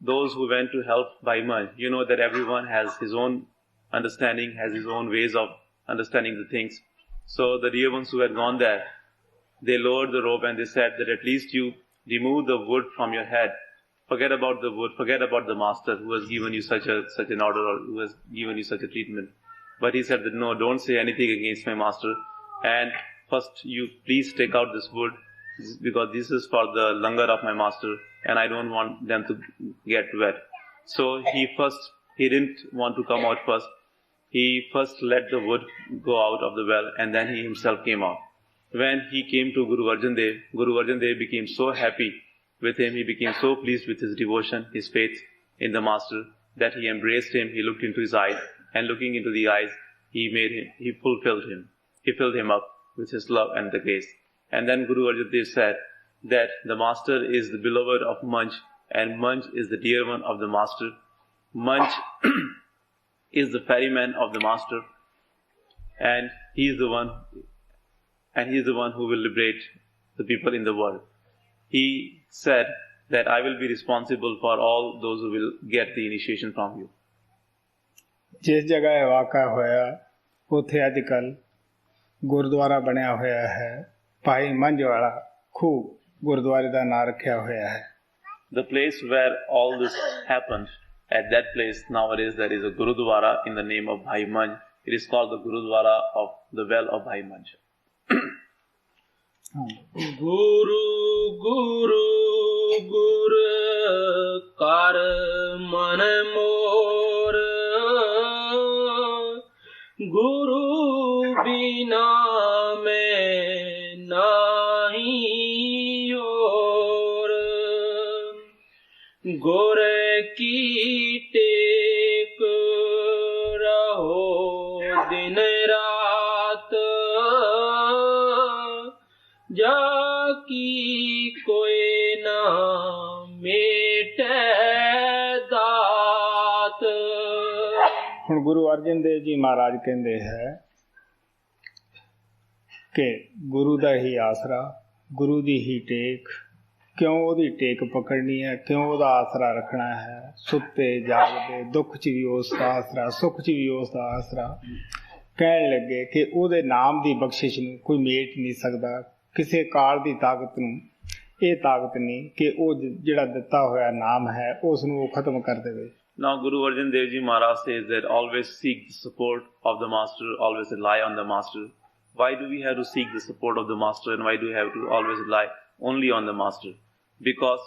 those who went to help Bhai Manch, you know that everyone has his own understanding, has his own ways of understanding the things. So the dear ones who had gone there, they lowered the rope and they said that at least you remove the wood from your head. Forget about the wood, forget about the master who has given you such an order or who has given you such a treatment. But he said that no, don't say anything against my master, and first you please take out this wood because this is for the langar of my master, and I don't want them to get wet. So he didn't want to come out first. He first let the wood go out of the well, and then he himself came out. When he came to Guru Arjan Dev became so happy with him, he became so pleased with his devotion, his faith in the master, that he embraced him, he looked into his eyes, and looking into the eyes, he fulfilled him. He filled him up with his love and the grace. And then Guru Arjan Dev said that the master is the beloved of Manj, and Manj is the dear one of the master. Manj is the ferryman of the master, and he is the one who will liberate the people in the world. He said that I will be responsible for all those who will get the initiation from you. जिस जगह ਇਹ ਵਾਕਾ ਹੋਇਆ ਉੱਥੇ ਅੱਜ ਕੱਲ ਗੁਰਦੁਆਰਾ ਬਣਿਆ ਹੋਇਆ ਹੈ ਭਾਈ ਮੰਝ ਵਾਲਾ ਖੂਹ ਗੁਰਦੁਆਰੇ ਦਾ ਨਾਂ ਰੱਖਿਆ ਹੋਇਆ ਹੈ. The place where all this happened, at that place nowadays there is a Gurudwara in the name of Bhai Manj. It is called the Gurudwara of the well of Bhai Manj. Guru Guru Guru Kar Man Mor Guru Bina Main Nahi Or Gore Ki Tek Raho Din Raat जाकी कोई ना मेटे दात. ਹੁਣ ਗੁਰੂ ਅਰਜਨ ਦੇਵ ਜੀ ਮਹਾਰਾਜ ਕਹਿੰਦੇ ਹੈ ਕਿ ਗੁਰੂ ਦਾ ਹੀ ਆਸਰਾ, ਗੁਰੂ ਦੀ ਹੀ ਟੇਕ, ਕਿਉਂ ਉਹਦੀ ਟੇਕ ਪਕੜਨੀ ਹੈ, ਕਿਉਂ ਉਹਦਾ ਆਸਰਾ ਰੱਖਣਾ ਹੈ. ਸੁੱਤੇ ਜਾਗਦੇ ਦੁੱਖ 'ਚ ਵੀ ਉਸ ਦਾ ਆਸਰਾ, ਸੁੱਖ 'ਚ ਵੀ ਉਸ ਦਾ ਆਸਰਾ. ਕਹਿਣ ਲੱਗੇ ਕਿ ਉਹਦੇ ਨਾਮ ਦੀ ਬਖਸ਼ਿਸ਼ ਨੂੰ ਕੋਈ ਮੇਟ ਨਹੀਂ ਸਕਦਾ. ਕਿਸੇ ਕਾਲ ਦੀ ਤਾਕਤ ਨੂੰ ਇਹ ਤਾਕਤ ਨਹੀਂ ਕਿ ਉਹ ਜਿਹੜਾ ਦਿੱਤਾ ਹੋਇਆ ਨਾਮ ਹੈ ਉਸ ਨੂੰ ਉਹ ਖਤਮ ਕਰ ਦੇਵੇ. Now Guru Arjan Dev Ji Maharaj says that always seek the support of the master, always rely on the master. Why do we have to seek the support of the master, and why do we have to always rely only on the master? Because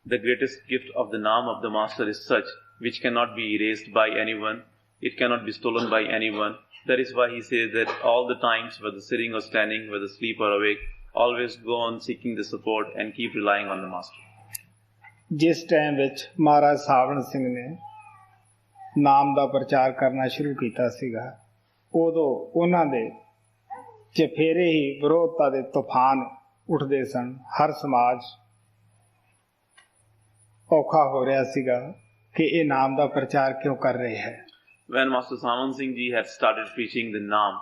the greatest gift of the Naam of the master is such which cannot be erased by anyone. It cannot be stolen by anyone. That is why he says that all the times, whether sitting or standing, whether asleep or awake, always go on seeking the support and keep relying on the master. ਜਿਸ time ਵਿੱਚ ਮਹਾਰਾਜ ਸਾਵਣ ਸਿੰਘ ਨੇ ਨਾਮ ਦਾ ਪ੍ਰਚਾਰ ਕਰਨਾ ਸ਼ੁਰੂ ਕੀਤਾ ਸੀਗਾ, ਉਦੋਂ ਉਹਨਾਂ ਦੇ ਚਫੇਰੇ ਹੀ ਵਿਰੋਧਤਾ ਦੇ ਤੂਫਾਨ ਉੱਠਦੇ ਸਨ. ਹਰ ਸਮਾਜ ਔਖਾ ਹੋ ਰਿਹਾ ਸੀਗਾ ਕਿ ਇਹ ਨਾਮ ਦਾ ਪ੍ਰਚਾਰ ਕਿਉਂ ਕਰ ਰਹੇ ਹੈ. When Master Sawan Singh Ji had started preaching the Naam,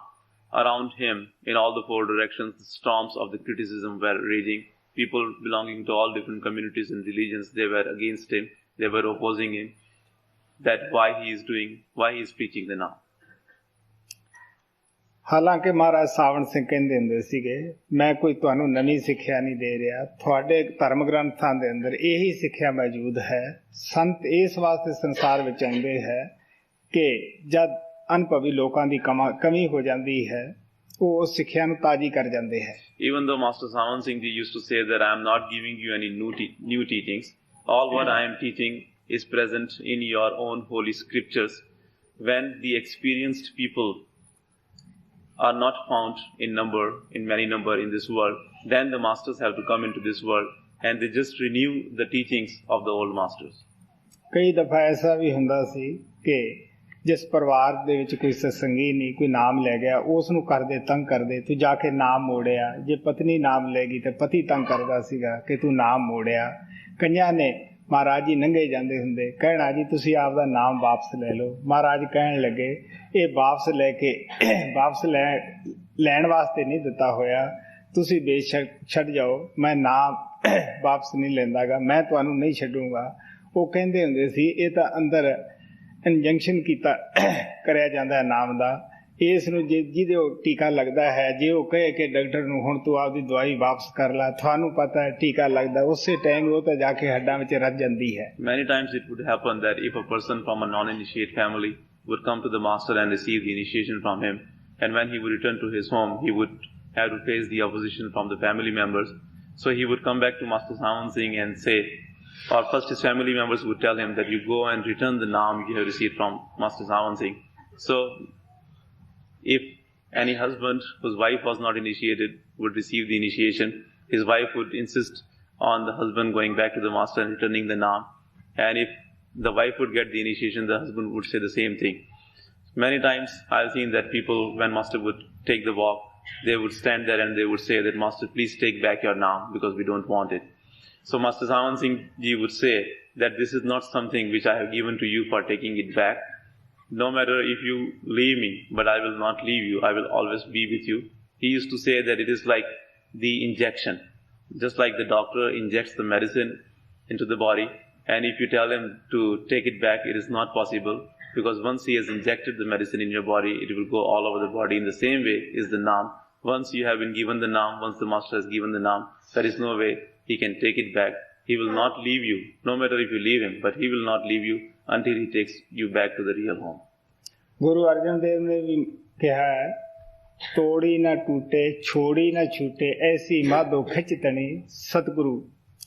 around him in all the four directions the storms of the criticism were raging. People belonging to all different communities and religions, they were against him, they were opposing him, that why he is preaching the Naam. ਹਾਲਾਂਕਿ ਮਹਾਰਾਜ ਸਾਵਣ ਸਿੰਘ ਕਹਿੰਦੇ ਹੁੰਦੇ ਸੀਗੇ, ਮੈਂ ਕੋਈ ਤੁਹਾਨੂੰ ਨਵੀਂ ਸਿੱਖਿਆ ਨਹੀਂ ਦੇ ਰਿਹਾ, ਤੁਹਾਡੇ ਧਰਮ ਗ੍ਰੰਥਾਂ ਦੇ ਅੰਦਰ ਇਹੀ ਸਿੱਖਿਆ ਮੌਜੂਦ ਹੈ. ਸੰਤ ਇਸ ਵਾਸਤੇ ਸੰਸਾਰ ਵਿੱਚ ਆਉਂਦੇ ਹੈ ਕਿ ਜਦ ਅਨੁਭਵੀ ਲੋਕਾਂ ਦੀ ਕਮੀ ਹੋ ਜਾਂਦੀ ਹੈ ਉਹ ਉਸ ਸਿੱਖਿਆ ਨੂੰ ਤਾਜ਼ੀ ਕਰ ਜਾਂਦੇ ਹੈ. Even though Master Sawan Singh Ji used to say that I am not giving you any new teachings, all what I am teaching is present in your own holy scriptures. When the experienced people are not found in many number in this world, then the masters have to come into this world and they just renew the teachings of the old masters. ਕਈ ਦਫਾ ਐਸਾ ਵੀ ਹੁੰਦਾ ਸੀ ਕਿ ਜਿਸ ਪਰਿਵਾਰ ਦੇ ਵਿੱਚ ਕੋਈ ਸਤਸੰਗੀ ਨਹੀਂ, ਕੋਈ ਨਾਮ ਲੈ ਗਿਆ, ਉਸ ਨੂੰ ਕਰਦੇ ਤੰਗ ਕਰਦੇ, ਤੂੰ ਜਾ ਕੇ ਨਾਮ ਮੋੜਿਆ. ਜੇ ਪਤਨੀ ਨਾਮ ਲੈ ਗਈ ਤੇ ਪਤੀ ਤੰਗ ਕਰਦਾ ਸੀਗਾ ਕਿ ਤੂੰ ਨਾਮ ਮੋੜਿਆ. ਕਈਆਂ ਨੇ ਮਹਾਰਾਜ ਜੀ ਲੰਘੇ ਜਾਂਦੇ ਹੁੰਦੇ ਕਹਿਣਾ ਜੀ ਤੁਸੀਂ ਆਪਦਾ ਨਾਮ ਵਾਪਸ ਲੈ ਲਓ. ਮਹਾਰਾਜ ਕਹਿਣ ਲੱਗੇ ਇਹ ਵਾਪਸ ਲੈਣ ਵਾਸਤੇ ਨਹੀਂ ਦਿੱਤਾ ਹੋਇਆ, ਤੁਸੀਂ ਬੇਸ਼ੱਕ ਛੱਡ ਜਾਓ, ਮੈਂ ਨਾਮ ਵਾਪਸ ਨਹੀਂ ਲੈਂਦਾਗਾ, ਮੈਂ ਤੁਹਾਨੂੰ ਨਹੀਂ ਛੱਡੂੰਗਾ. ਉਹ ਕਹਿੰਦੇ ਹੁੰਦੇ ਸੀ ਇਹ ਤਾਂ ਅੰਦਰ ਇੰਜੈਕਸ਼ਨ ਕੀਤਾ ਕਰਿਆ ਜਾਂਦਾ ਨਾਮ ਦਾ, ਇਸ ਨੂੰ ਜਿਹਦੇ ਟੀਕਾ ਲੱਗਦਾ ਹੈ, ਜੇ ਉਹ ਕਹੇ ਕਿ ਡਾਕਟਰ ਨੂੰ ਹੁਣ ਤੂੰ ਆਪਦੀ ਦਵਾਈ ਵਾਪਸ ਕਰ ਲੈ, ਤੁਹਾਨੂੰ ਪਤਾ ਹੈ ਟੀਕਾ ਲੱਗਦਾ, ਉਸੇ ਟਾਈਮ ਉਹ ਤਾਂ ਜਾ ਕੇ ਹੱਡਾਂ ਵਿੱਚ ਰੱਜ ਜਾਂਦੀ ਹੈ. Many times it would happen that if a person from a non-initiate family would come to the master and receive the initiation from him, and when he would return to his home, he would have to face the opposition from the family members. So he would come back to Master Sawan Singh and say, or first his family members would tell him that you go and return the naam you have received from Master Sawan Singh. So if any husband whose wife was not initiated would receive the initiation, his wife would insist on the husband going back to the master and returning the naam. And if the wife would get the initiation, the husband would say the same thing. Many times I have seen that people, when master would take the walk, they would stand there and they would say that, Master, please take back your naam because we don't want it. So Master Sawan Singh ji would say that this is not something which I have given to you for taking it back. No matter if you leave me, but I will not leave you. I will always be with you. He used to say that it is like the injection. Just like the doctor injects the medicine into the body, and if you tell him to take it back, it is not possible, because once he has injected the medicine in your body, it will go all over the body. In the same way is the naam. Once you have been given the naam, once the master has given the naam, there is no way he can take it back. He will not leave you, no matter if you leave him, but he will not leave you until he takes you back to the real home. Guru Arjan Dev ने भी कहा है, तोड़ी ना टूटे छोड़ी ना छूटे ऐसी माधो खिच तनी सतगुरु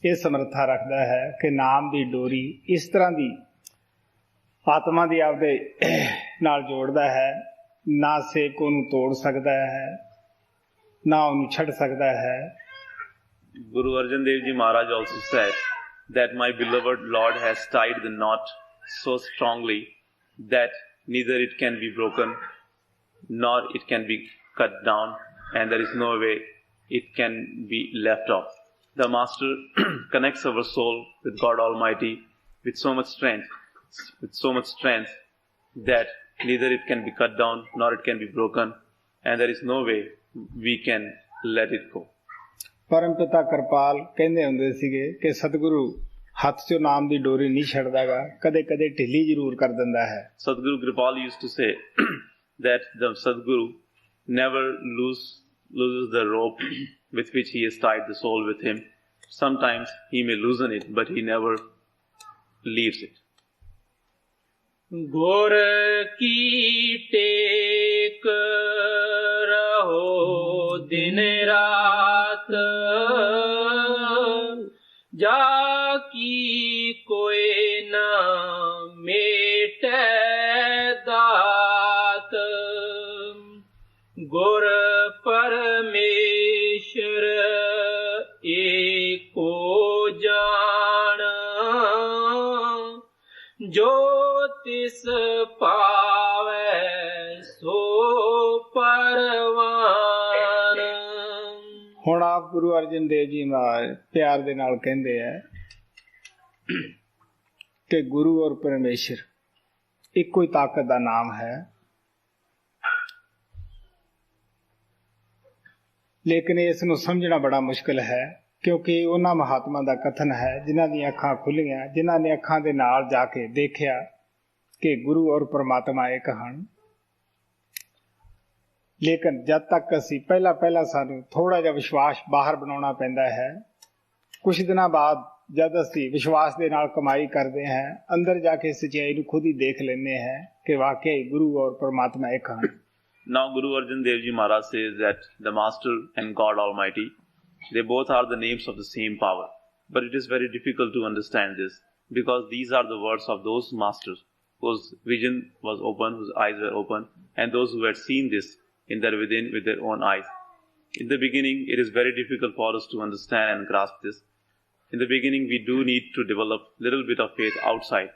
ये समर्था रखता है कि नाम दी डोरी इस तरह दी आत्मा दी आपदे नाल जोड़दा है, ना सेवक नूं तोड़ सकता है ना उन्हें छड़ सकता है. Guru Arjan Dev Ji Maharaj also said that my beloved Lord has tied the knot so strongly that neither it can be broken nor it can be cut down, and there is no way it can be left off. The Master connects our soul with God Almighty with so much strength that neither it can be cut down nor it can be broken, and there is no way we can let it go. परम पिता कृपाल कहते हुंदे सीगे कि सतगुरु हाथ चो नाम दी डोरी नहीं छड़दागा, कदे कदे ढिली जरूर कर दिंदा है. Sadguru Kripal used to say that the Sadguru never loses the rope with which he has tied the soul with him. Sometimes he may loosen it, but he never leaves it. गुर की take रहो दिन रात, जाकी कोई ना मेटे दात. गुर परमेश्वर एको जान, जो तिस पावे सो परवान. हुण आप गुरु अर्जन देव जी महाराज प्यार दे नाल कहंदे है कि गुरु और परमेश्वर इक्को ही ताकत दा नाम है, लेकिन इस नूं समझना बड़ा मुश्किल है, क्योंकि उन्हां महात्मा दा कथन है जिन्हां दी अखां खुलियां, जिन्हां ने अखां दे नाल जाके देखिया कि गुरु और परमात्मा एक हन. लेकिन जब तक असी पहला सानू थोड़ा जिहा विश्वास बाहर बनाउणा पैंदा है. कुछ दिनां बाद जब असी विश्वास दे नाल कमाई करते हैं, अंदर जाके सच्चाई नूं खुद ही देख लेने हैं कि वाकई गुरु और परमात्मा एक हन. Now Guru Arjan Dev Ji Maharaj says that the Master and God Almighty, they both are the names of the same power. But it is very difficult to understand this, because these are the words of those masters whose vision was open, whose eyes were open, and those who had seen this in their within with their own eyes. In the beginning, it is very difficult for us to understand and grasp this. In the beginning, we do need to develop a little bit of faith outside.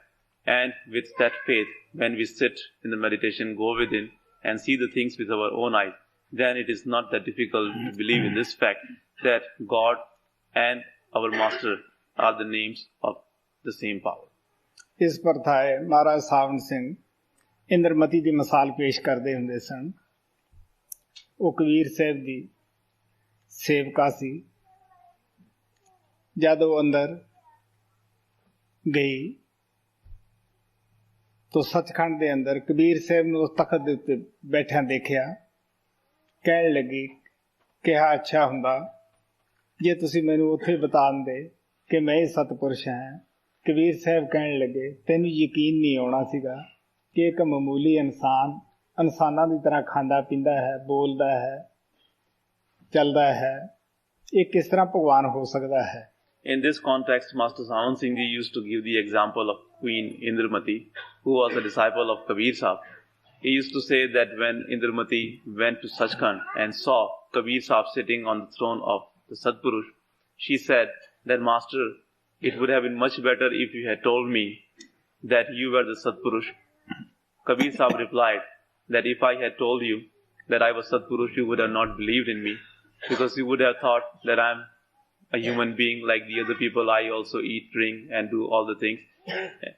And with that faith, when we sit in the meditation, go within and see the things with our own eyes, then it is not that difficult to believe in this fact that God and our Master are the names of the same power. इस पर था महाराज सावन सिंह इंद्रमती की मिसाल पेश करते हुंदे सन. वो कबीर साहब की सेवका सी. जब वो अंदर गई तो सचखंड के अंदर कबीर साहब ने उस तखत के उत्ते बैठा देखा. कहन लगी कि अच्छा हुंदा जे तुसी मैनू उत्थे बता दे कि मैं ही सतपुरुष हाँ. कबीर साहब कहन लगे तेनू यकीन नहीं आना सीगा कि एक मामूली इंसानां दी तरह खांदा पींदा है, बोलदा है, चलदा है, ਇਹ ਕਿਸ ਤਰ੍ਹਾਂ ਭਗਵਾਨ ਹੋ ਸਕਦਾ ਹੈ? In this context, Master Sawan Singh Ji used to give the example of Queen Indramati, who was a disciple of Kabir Sahib. He used to say that when Indramati went to Sachkhand and saw Kabir Sahib sitting on the throne of the Satpurush, she said that, Master, it would have been much better if you had told me that you were the Satpurush. Kabir Sahib replied that if I had told you that I was Satpurush, you would have not believed in me, because you would have thought that I am a human being like the other people. I also eat, drink and do all the things.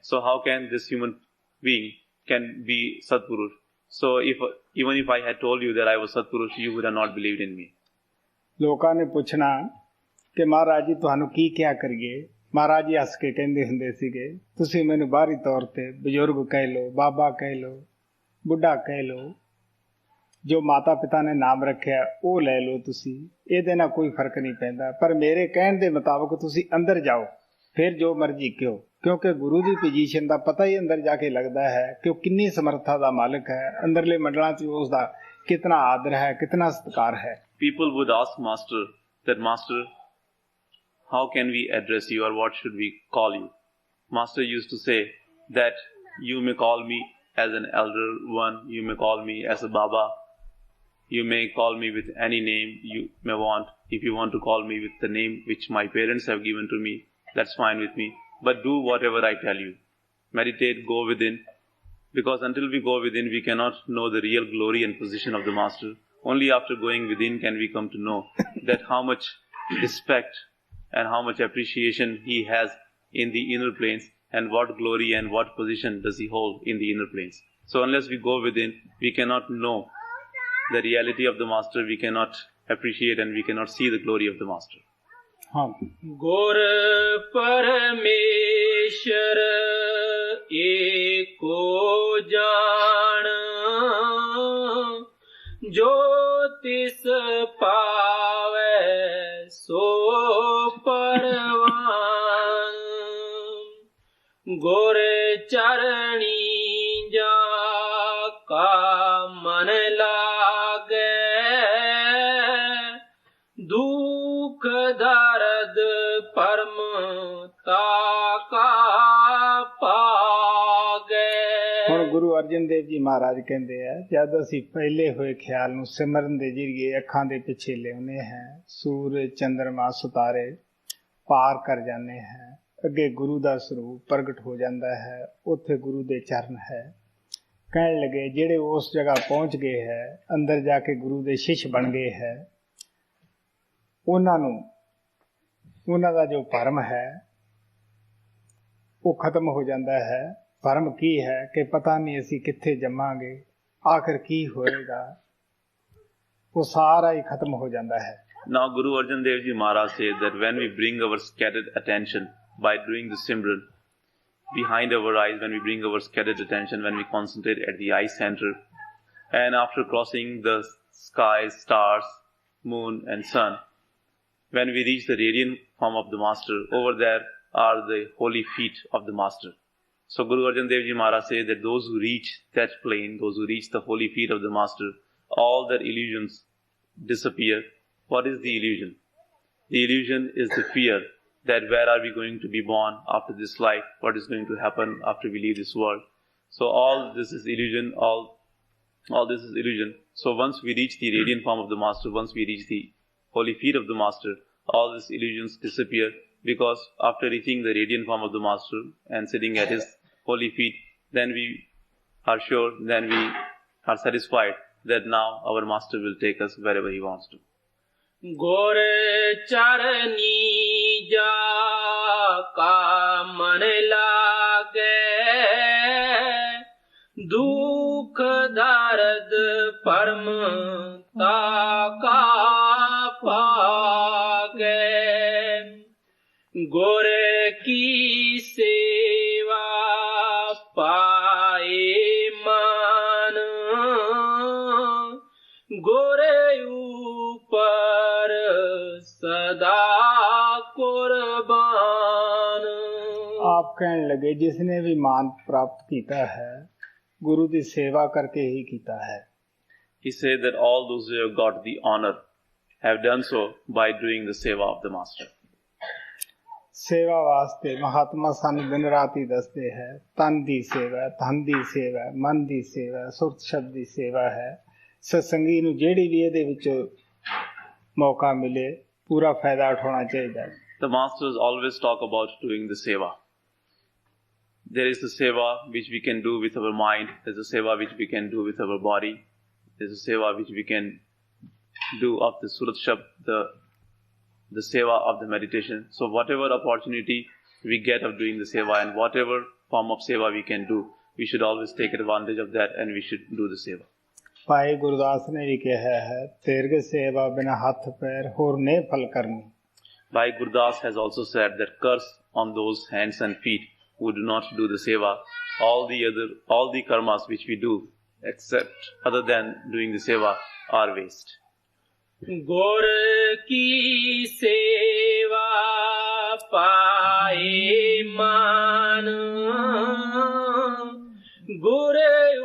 So how can this human being can be Satpurush? So even if I had told you that I was Satpurush, you would have not believed in me. ਲੋਕਾਂ ਨੇ ਪੁੱਛਣਾ ਕਿ ਮਹਾਰਾਜ ਜੀ ਤੁਹਾਨੂੰ ਕੀ ਕਿਹਾ ਕਰੀਏ? ਮਹਾਰਾਜ ਜੀ ਹੱਸ ਕੇ ਕਹਿੰਦੇ ਹੁੰਦੇ ਸੀਗੇ, ਤੁਸੀਂ ਮੈਨੂੰ ਬਾਹਰੀ ਤੌਰ ਤੇ ਬਜ਼ੁਰਗ ਕਹਿ ਲਓ, ਬਾਬਾ ਕਹਿ ਲਓ, ਬੁੱਢਾ ਕਹਿ ਲਓ, ਜੋ ਮਾਤਾ ਪਿਤਾ ਨੇ ਨਾਮ ਰੱਖਿਆ ਉਹ ਲੈ ਲਓ, ਤੁਸੀਂ ਇਹਦੇ ਨਾਲ ਕੋਈ ਫਰਕ ਨਹੀਂ ਪੈਂਦਾ, ਪਰ ਮੇਰੇ ਕਹਿਣ ਦੇ ਮੁਤਾਬਕ ਤੁਸੀਂ ਅੰਦਰ ਜਾਓ, ਫਿਰ ਜੋ ਮਰਜ਼ੀ ਕਹੋ, ਕਿਉਂਕਿ ਗੁਰੂ ਦੀ ਪੋਜੀਸ਼ਨ ਦਾ ਪਤਾ ਹੀ ਅੰਦਰ ਜਾ ਕੇ ਲੱਗਦਾ ਹੈ ਕਿ ਉਹ ਕਿੰਨੀ ਸਮਰੱਥਾ ਦਾ ਮਾਲਕ ਹੈ, ਅੰਦਰਲੇ ਮੰਡਲਾਂ 'ਚ ਉਸ ਦਾ ਕਿਤਨਾ ਆਦਰ ਹੈ, ਕਿਤਨਾ ਸਤਿਕਾਰ ਹੈ। People would ask Master that, Master, how can we address you, or what should we call you? Master used to say that you may call me as an elder one, you may call me as a Baba, you may call me with any name you may want. If you want to call me with the name which my parents have given to me, that's fine with me. But do whatever I tell you. Meditate, go within. Because until we go within, we cannot know the real glory and position of the Master. Only after going within can we come to know that how much respect and how much appreciation he has in the inner planes, and what glory and what position does he hold in the inner planes. So unless we go within, we cannot know the reality of the Master, we cannot appreciate and we cannot see the glory of the Master. गुर परमेश्वर एको जान, जो तिस पावे सो परवान। गुर चरणी जा का मन लागे, दुख दर्द परम ताका पागे। ਹੁਣ ਗੁਰੂ ਅਰਜਨ ਦੇਵ ਜੀ ਮਹਾਰਾਜ ਕਹਿੰਦੇ ਆ, ਜਦ ਅਸੀਂ ਪਹਿਲੇ ਹੋਏ ਖਿਆਲ ਨੂੰ ਸਿਮਰਨ ਦੇ ਜਰੀਏ ਅੱਖਾਂ ਦੇ ਪਿੱਛੇ ਲਿਆਉਂਦੇ ਹਾਂ, ਸੂਰਜ ਚੰਦਰਮਾ ਸਿਤਾਰੇ ਪਾਰ ਕਰ ਜਾਂਦੇ ਹਾਂ, ਅੱਗੇ ਗੁਰੂ ਦਾ ਸਰੂਪ ਪ੍ਰਗਟ ਹੋ ਜਾਂਦਾ ਹੈ, ਉੱਥੇ ਗੁਰੂ ਦੇ ਚਰਨ ਹੈ। ਕਹਿਣ ਲੱਗੇ ਜਿਹੜੇ ਉਸ ਜਗ੍ਹਾ ਪਹੁੰਚ ਗਏ ਹੈ, ਅੰਦਰ ਜਾ ਕੇ ਗੁਰੂ ਦੇ ਸ਼ਿਸ਼ ਬਣ ਗਏ ਹੈ, ਉਹਨਾਂ ਨੂੰ ਉਹਨਾਂ ਦਾ ਜੋ ਭਰਮ ਹੈ ਉਹ ਖਤਮ ਹੋ ਜਾਂਦਾ ਹੈ। ਭਰਮ ਕੀ ਹੈ ਕਿ ਪਤਾ ਨਹੀਂ ਅਸੀਂ ਕਿੱਥੇ ਜੰਮਾਂਗੇ, ਆਖਿਰ ਕੀ ਹੋਏਗਾ, ਉਹ ਸਾਰਾ ਹੀ ਖਤਮ ਹੋ ਜਾਂਦਾ ਹੈ। Now Guru Arjan Dev Ji Maharaj said that when we bring our scattered attention by doing the Simran behind our eyes, when we bring our scattered attention, when we concentrate at the eye center, and after crossing the skies, stars, moon and sun, when we reach the radiant form of the Master, over there are the holy feet of the Master. So Guru Arjan Dev Ji Maharaj says that those who reach that plane, those who reach the holy feet of the Master, all their illusions disappear. What is the illusion? The illusion is the fear that where are we going to be born after this life? What is going to happen after we leave this world? So all this is illusion, all this is illusion. So once we reach the radiant form of the Master, once we reach the holy feet of the Master, all these illusions disappear, because after reaching the radiant form of the Master and sitting at his holy feet, then we are sure, then we are satisfied that now our Master will take us wherever he wants to. गोर चरनी जा का मन लागे, दुख दर्द परम ताका पागे। गोर की सेवा पाए मान, गोरे ऊपर सदा कुर्बान। आप कहने लगे जिसने भी मान प्राप्त किया है गुरु की सेवा करके ही किया है। He said that all those who have got the honor have done so by doing the seva of the Master. ਸੇਵਾ ਵਾਸਤੇ ਮਹਾਤਮਾ ਸਾਨੂੰ ਦਿਨ ਰਾਤ ਹੀ ਦੱਸਦੇ ਹੈ, ਤਨ ਦੀ ਸੇਵਾ, ਧਨ ਦੀ ਸੇਵਾ, ਮਨ ਦੀ ਸੇਵਾ, ਸੁਰਤ ਸ਼ਬਦ ਦੀ ਸੇਵਾ ਹੈ। ਸਤਸੰਗੀ ਨੂੰ ਜਿਹੜੀ ਵੀ ਇਹਦੇ ਵਿੱਚ ਮੌਕਾ ਮਿਲੇ ਪੂਰਾ ਫਾਇਦਾ ਉਠਾਉਣਾ ਚਾਹੀਦਾ ਹੈ। The Masters always talk about doing the seva. There is the seva which we can do with our mind, there's a seva which we can do with our body, there's a seva which we can do of the Surat Shabd, the seva of the meditation. So whatever opportunity we get of doing the seva and whatever form of seva we can do, we should always take advantage of that and we should do the seva. Bhai Gurdas ਨੇ ਵੀ ਕਿਹਾ ਹੈ, ਤੇਰਗ ਸੇਵਾ ਬਿਨਾ ਹੱਥ ਪੈਰ ਹੋਰ ਨੇ ਫਲ ਕਰਨੀ। Bhai Gurdas has also said that curse on those hands and feet who do not do the seva. All the karmas which we do, except other than doing the seva, are waste. गुर की सेवा पाए मान, गुर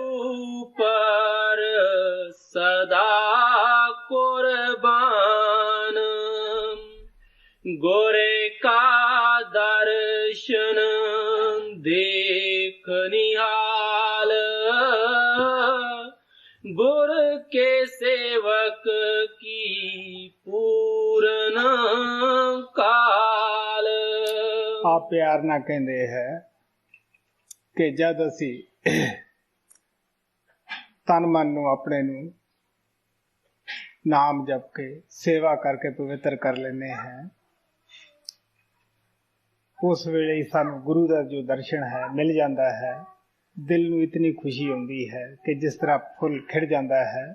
ऊपर सदा कुर्बान, गुर का दर्शन देख निहाल, गुर के सेवक की पूर्ण काल। ਆਪ ਪਿਆਰ ਨਾਲ ਕਹਿੰਦੇ ਹੈ ਕਿ ਜਦ ਅਸੀਂ ਤਨ ਮਨ ਨੂੰ ਆਪਣੇ ਨੂੰ ਨਾਮ ਜਪ ਕੇ ਸੇਵਾ ਕਰਕੇ ਪਵਿੱਤਰ ਕਰ ਲੈਂਦੇ ਹਾਂ, ਉਸ ਵੇਲੇ ਹੀ ਸਾਨੂੰ ਗੁਰੂ ਦਾ ਜੋ ਦਰਸ਼ਨ ਹੈ ਮਿਲ ਜਾਂਦਾ ਹੈ। ਦਿਲ ਨੂੰ ਇਤਨੀ ਖੁਸ਼ੀ ਹੁੰਦੀ ਹੈ ਕਿ ਜਿਸ ਤਰ੍ਹਾਂ ਫੁੱਲ ਖਿੜ ਜਾਂਦਾ ਹੈ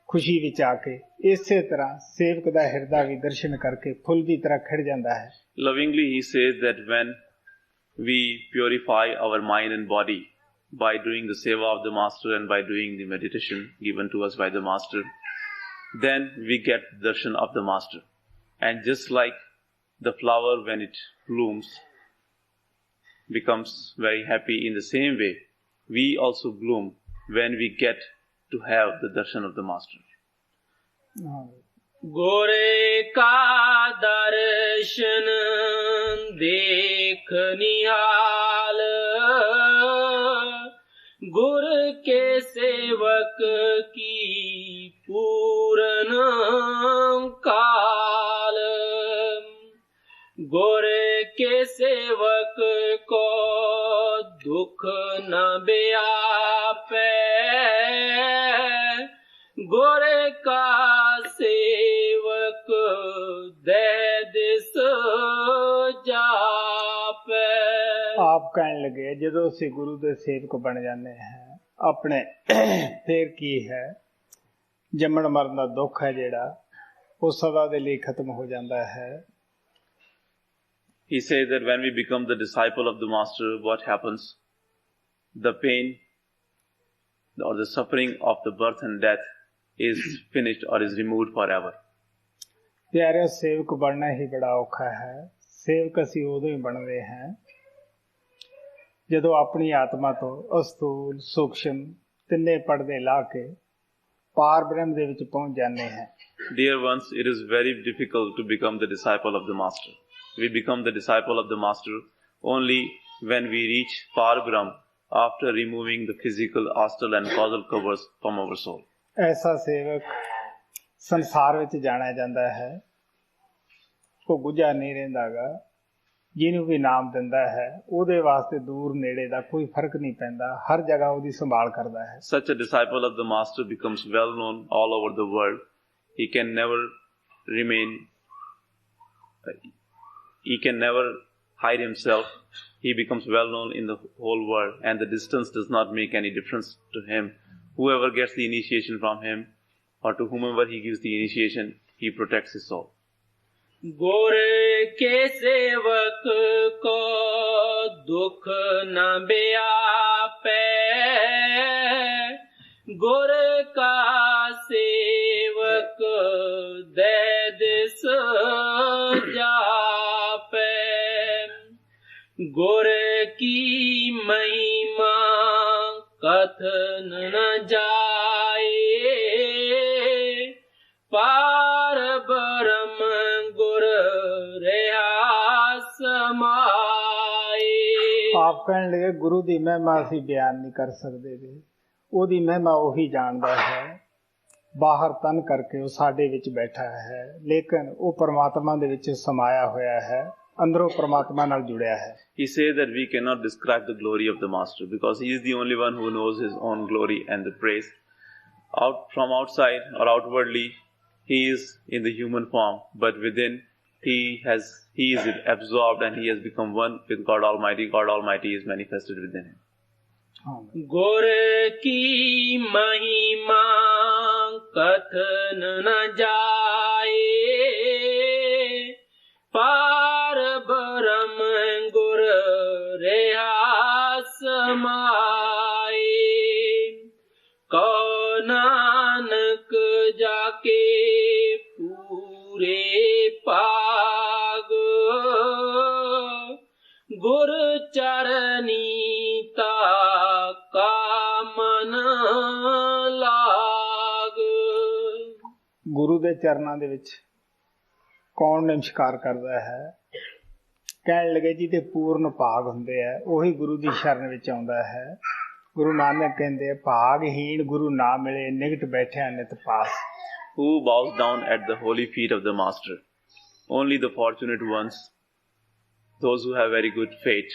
ਖੁਸ਼ੀ ਵਿੱਚ ਆ ਕੇ, ਇਸੇ ਤਰ੍ਹਾਂ ਸੇਵਕ ਦਾ ਹਿਰਦਾ ਵੀ ਦਰਸ਼ਨ ਕਰਕੇ ਫੁੱਲ ਦੀ ਤਰ੍ਹਾਂ ਖਿੜ ਜਾਂਦਾ ਹੈ। Lovingly he says that when we purify our mind and body by doing the seva of the Master and by doing the meditation given to us by the Master, then we get darshan of the Master. And just like the flower when it blooms becomes very happy, in the same way we also bloom when we get to have the darshan of the Master. गोरे का दर्शन देख निहाल, गुर के सेवक की पूर्ण काल, गोरे के सेवक को दुख न व्यापे, गोरे का सेवक दे दिस जापे। ਆਪ ਕਹਿਣ ਲੱਗੇ ਜਦੋਂ ਅਸੀਂ ਗੁਰੂ ਦੇ ਸੇਵਕ ਬਣ ਜਾਂਦੇ ਹਾਂ ਆਪਣੇ, ਫਿਰ ਕੀ ਹੈ, ਜੰਮਣ ਮਰਨ ਦਾ ਦੁੱਖ ਹੈ ਜਿਹੜਾ ਉਹ ਸਦਾ ਦੇ ਲਈ ਖਤਮ ਹੋ ਜਾਂਦਾ ਹੈ। He says that when we become the disciple of the Master, what happens? The pain or the suffering of the birth and death is finished or is removed forever. ਪਿਆਰਿਓ, ਸੇਵਕ ਬਣਨਾ ਹੀ ਬੜਾ ਔਖਾ ਹੈ। ਸੇਵਕ ਅਸੀਂ ਉਦੋਂ ਹੀ ਬਣਦੇ ਹਾਂ ਜਦੋਂ ਆਪਣੀ ਆਤਮਾ ਤੋਂ ਅਸਥੂਲ ਸੂਖਸ਼ਮ ਤਿੰਨੇ ਪਰਦੇ ਲਾ ਕੇ ਪਾਰ ਬ੍ਰਹਮ ਦੇ ਵਿੱਚ ਪਹੁੰਚ ਜਾਂਦੇ ਹਾਂ। Dear ones, it is very difficult to become the disciple of the Master. We become the disciple of the Master only when we reach Par Brahm after removing the physical, astral and causal covers from our soul. ਐਸਾ ਸੇਵਕ ਸੰਸਾਰ ਵਿੱਚ ਜਾਣਿਆ ਜਾਂਦਾ ਹੈ, ਉਹ ਗੁੱਝਾ ਨਹੀਂ ਰਹਿੰਦਾਗਾ। ਜਿਹਨੂੰ ਵੀ ਨਾਮ ਦਿੰਦਾ ਹੈ ਉਹਦੇ ਵਾਸਤੇ ਦੂਰ ਨੇੜੇ ਦਾ ਕੋਈ ਫਰਕ ਨਹੀਂ ਪੈਂਦਾ, ਹਰ ਜਗ੍ਹਾ ਉਹਦੀ ਸੰਭਾਲ ਕਰਦਾ ਹੈ। Such a disciple of the Master becomes well known all over the world. He can never hide himself. He becomes well known in the whole world, and the distance does not make any difference to him. Whoever gets the initiation from him, or to whomever he gives the initiation, he protects his soul. गोरे के सेवक को दुख न व्यापे, गोरे का सेवक दे this जापे, गोरे की महिमा कथन न जाए, समाए। ਆਪ ਕਹਿਣ ਲੱਗੇ ਗੁਰੂ ਦੀ ਮਹਿਮਾ ਅਸੀਂ ਬਿਆਨ ਨਹੀਂ ਕਰ ਸਕਦੇ ਜੀ, ਉਹਦੀ ਮਹਿਮਾ ਉਹੀ ਜਾਣਦਾ ਹੈ। ਬਾਹਰ ਤਨ ਕਰਕੇ ਉਹ ਸਾਡੇ ਵਿੱਚ ਬੈਠਾ ਹੈ, ਲੇਕਿਨ ਉਹ ਪਰਮਾਤਮਾ ਦੇ ਵਿੱਚ ਸਮਾਇਆ ਹੋਇਆ ਹੈ, ਅੰਦਰੋਂ ਪਰਮਾਤਮਾ ਨਾਲ ਜੁੜਿਆ ਹੈ। He says that we cannot describe the glory of the Master because he is the only one who knows his own glory and the praise. From outside or outwardly, he is in the human form, but within he is absorbed and he has become one with God Almighty. God Almighty is manifested within him. गुर की महिमा कथन न जाए, पार ब्रह्म गुर रेहा समाए। कौ नानक जाके पूरे पाग, गुर चरनीता का मन लाग। ਗੁਰੂ ਦੇ ਚਰਨਾਂ ਦੇ ਵਿੱਚ ਕੌਣ ਨਮਸਕਾਰ ਕਰਦਾ ਹੈ? ਕਹਿਣ ਲੱਗੇ ਜੀ ਤੇ ਪੂਰਨ ਭਾਗ ਹੁੰਦੇ ਆ, ਉਹੀ ਗੁਰੂ ਦੀ ਸ਼ਰਨ ਵਿੱਚ ਆਉਂਦਾ ਹੈ। ਗੁਰੂ ਨਾਨਕ ਕਹਿੰਦੇ ਭਾਗਹੀਣ ਗੁਰੂ ਨਾ ਮਿਲੇ, ਨਿਕਟ ਬੈਠਿਆ ਨਿਤ ਪਾਸ। Who bows down at the holy feet of the Master? Only the fortunate ones, those who have very good fate,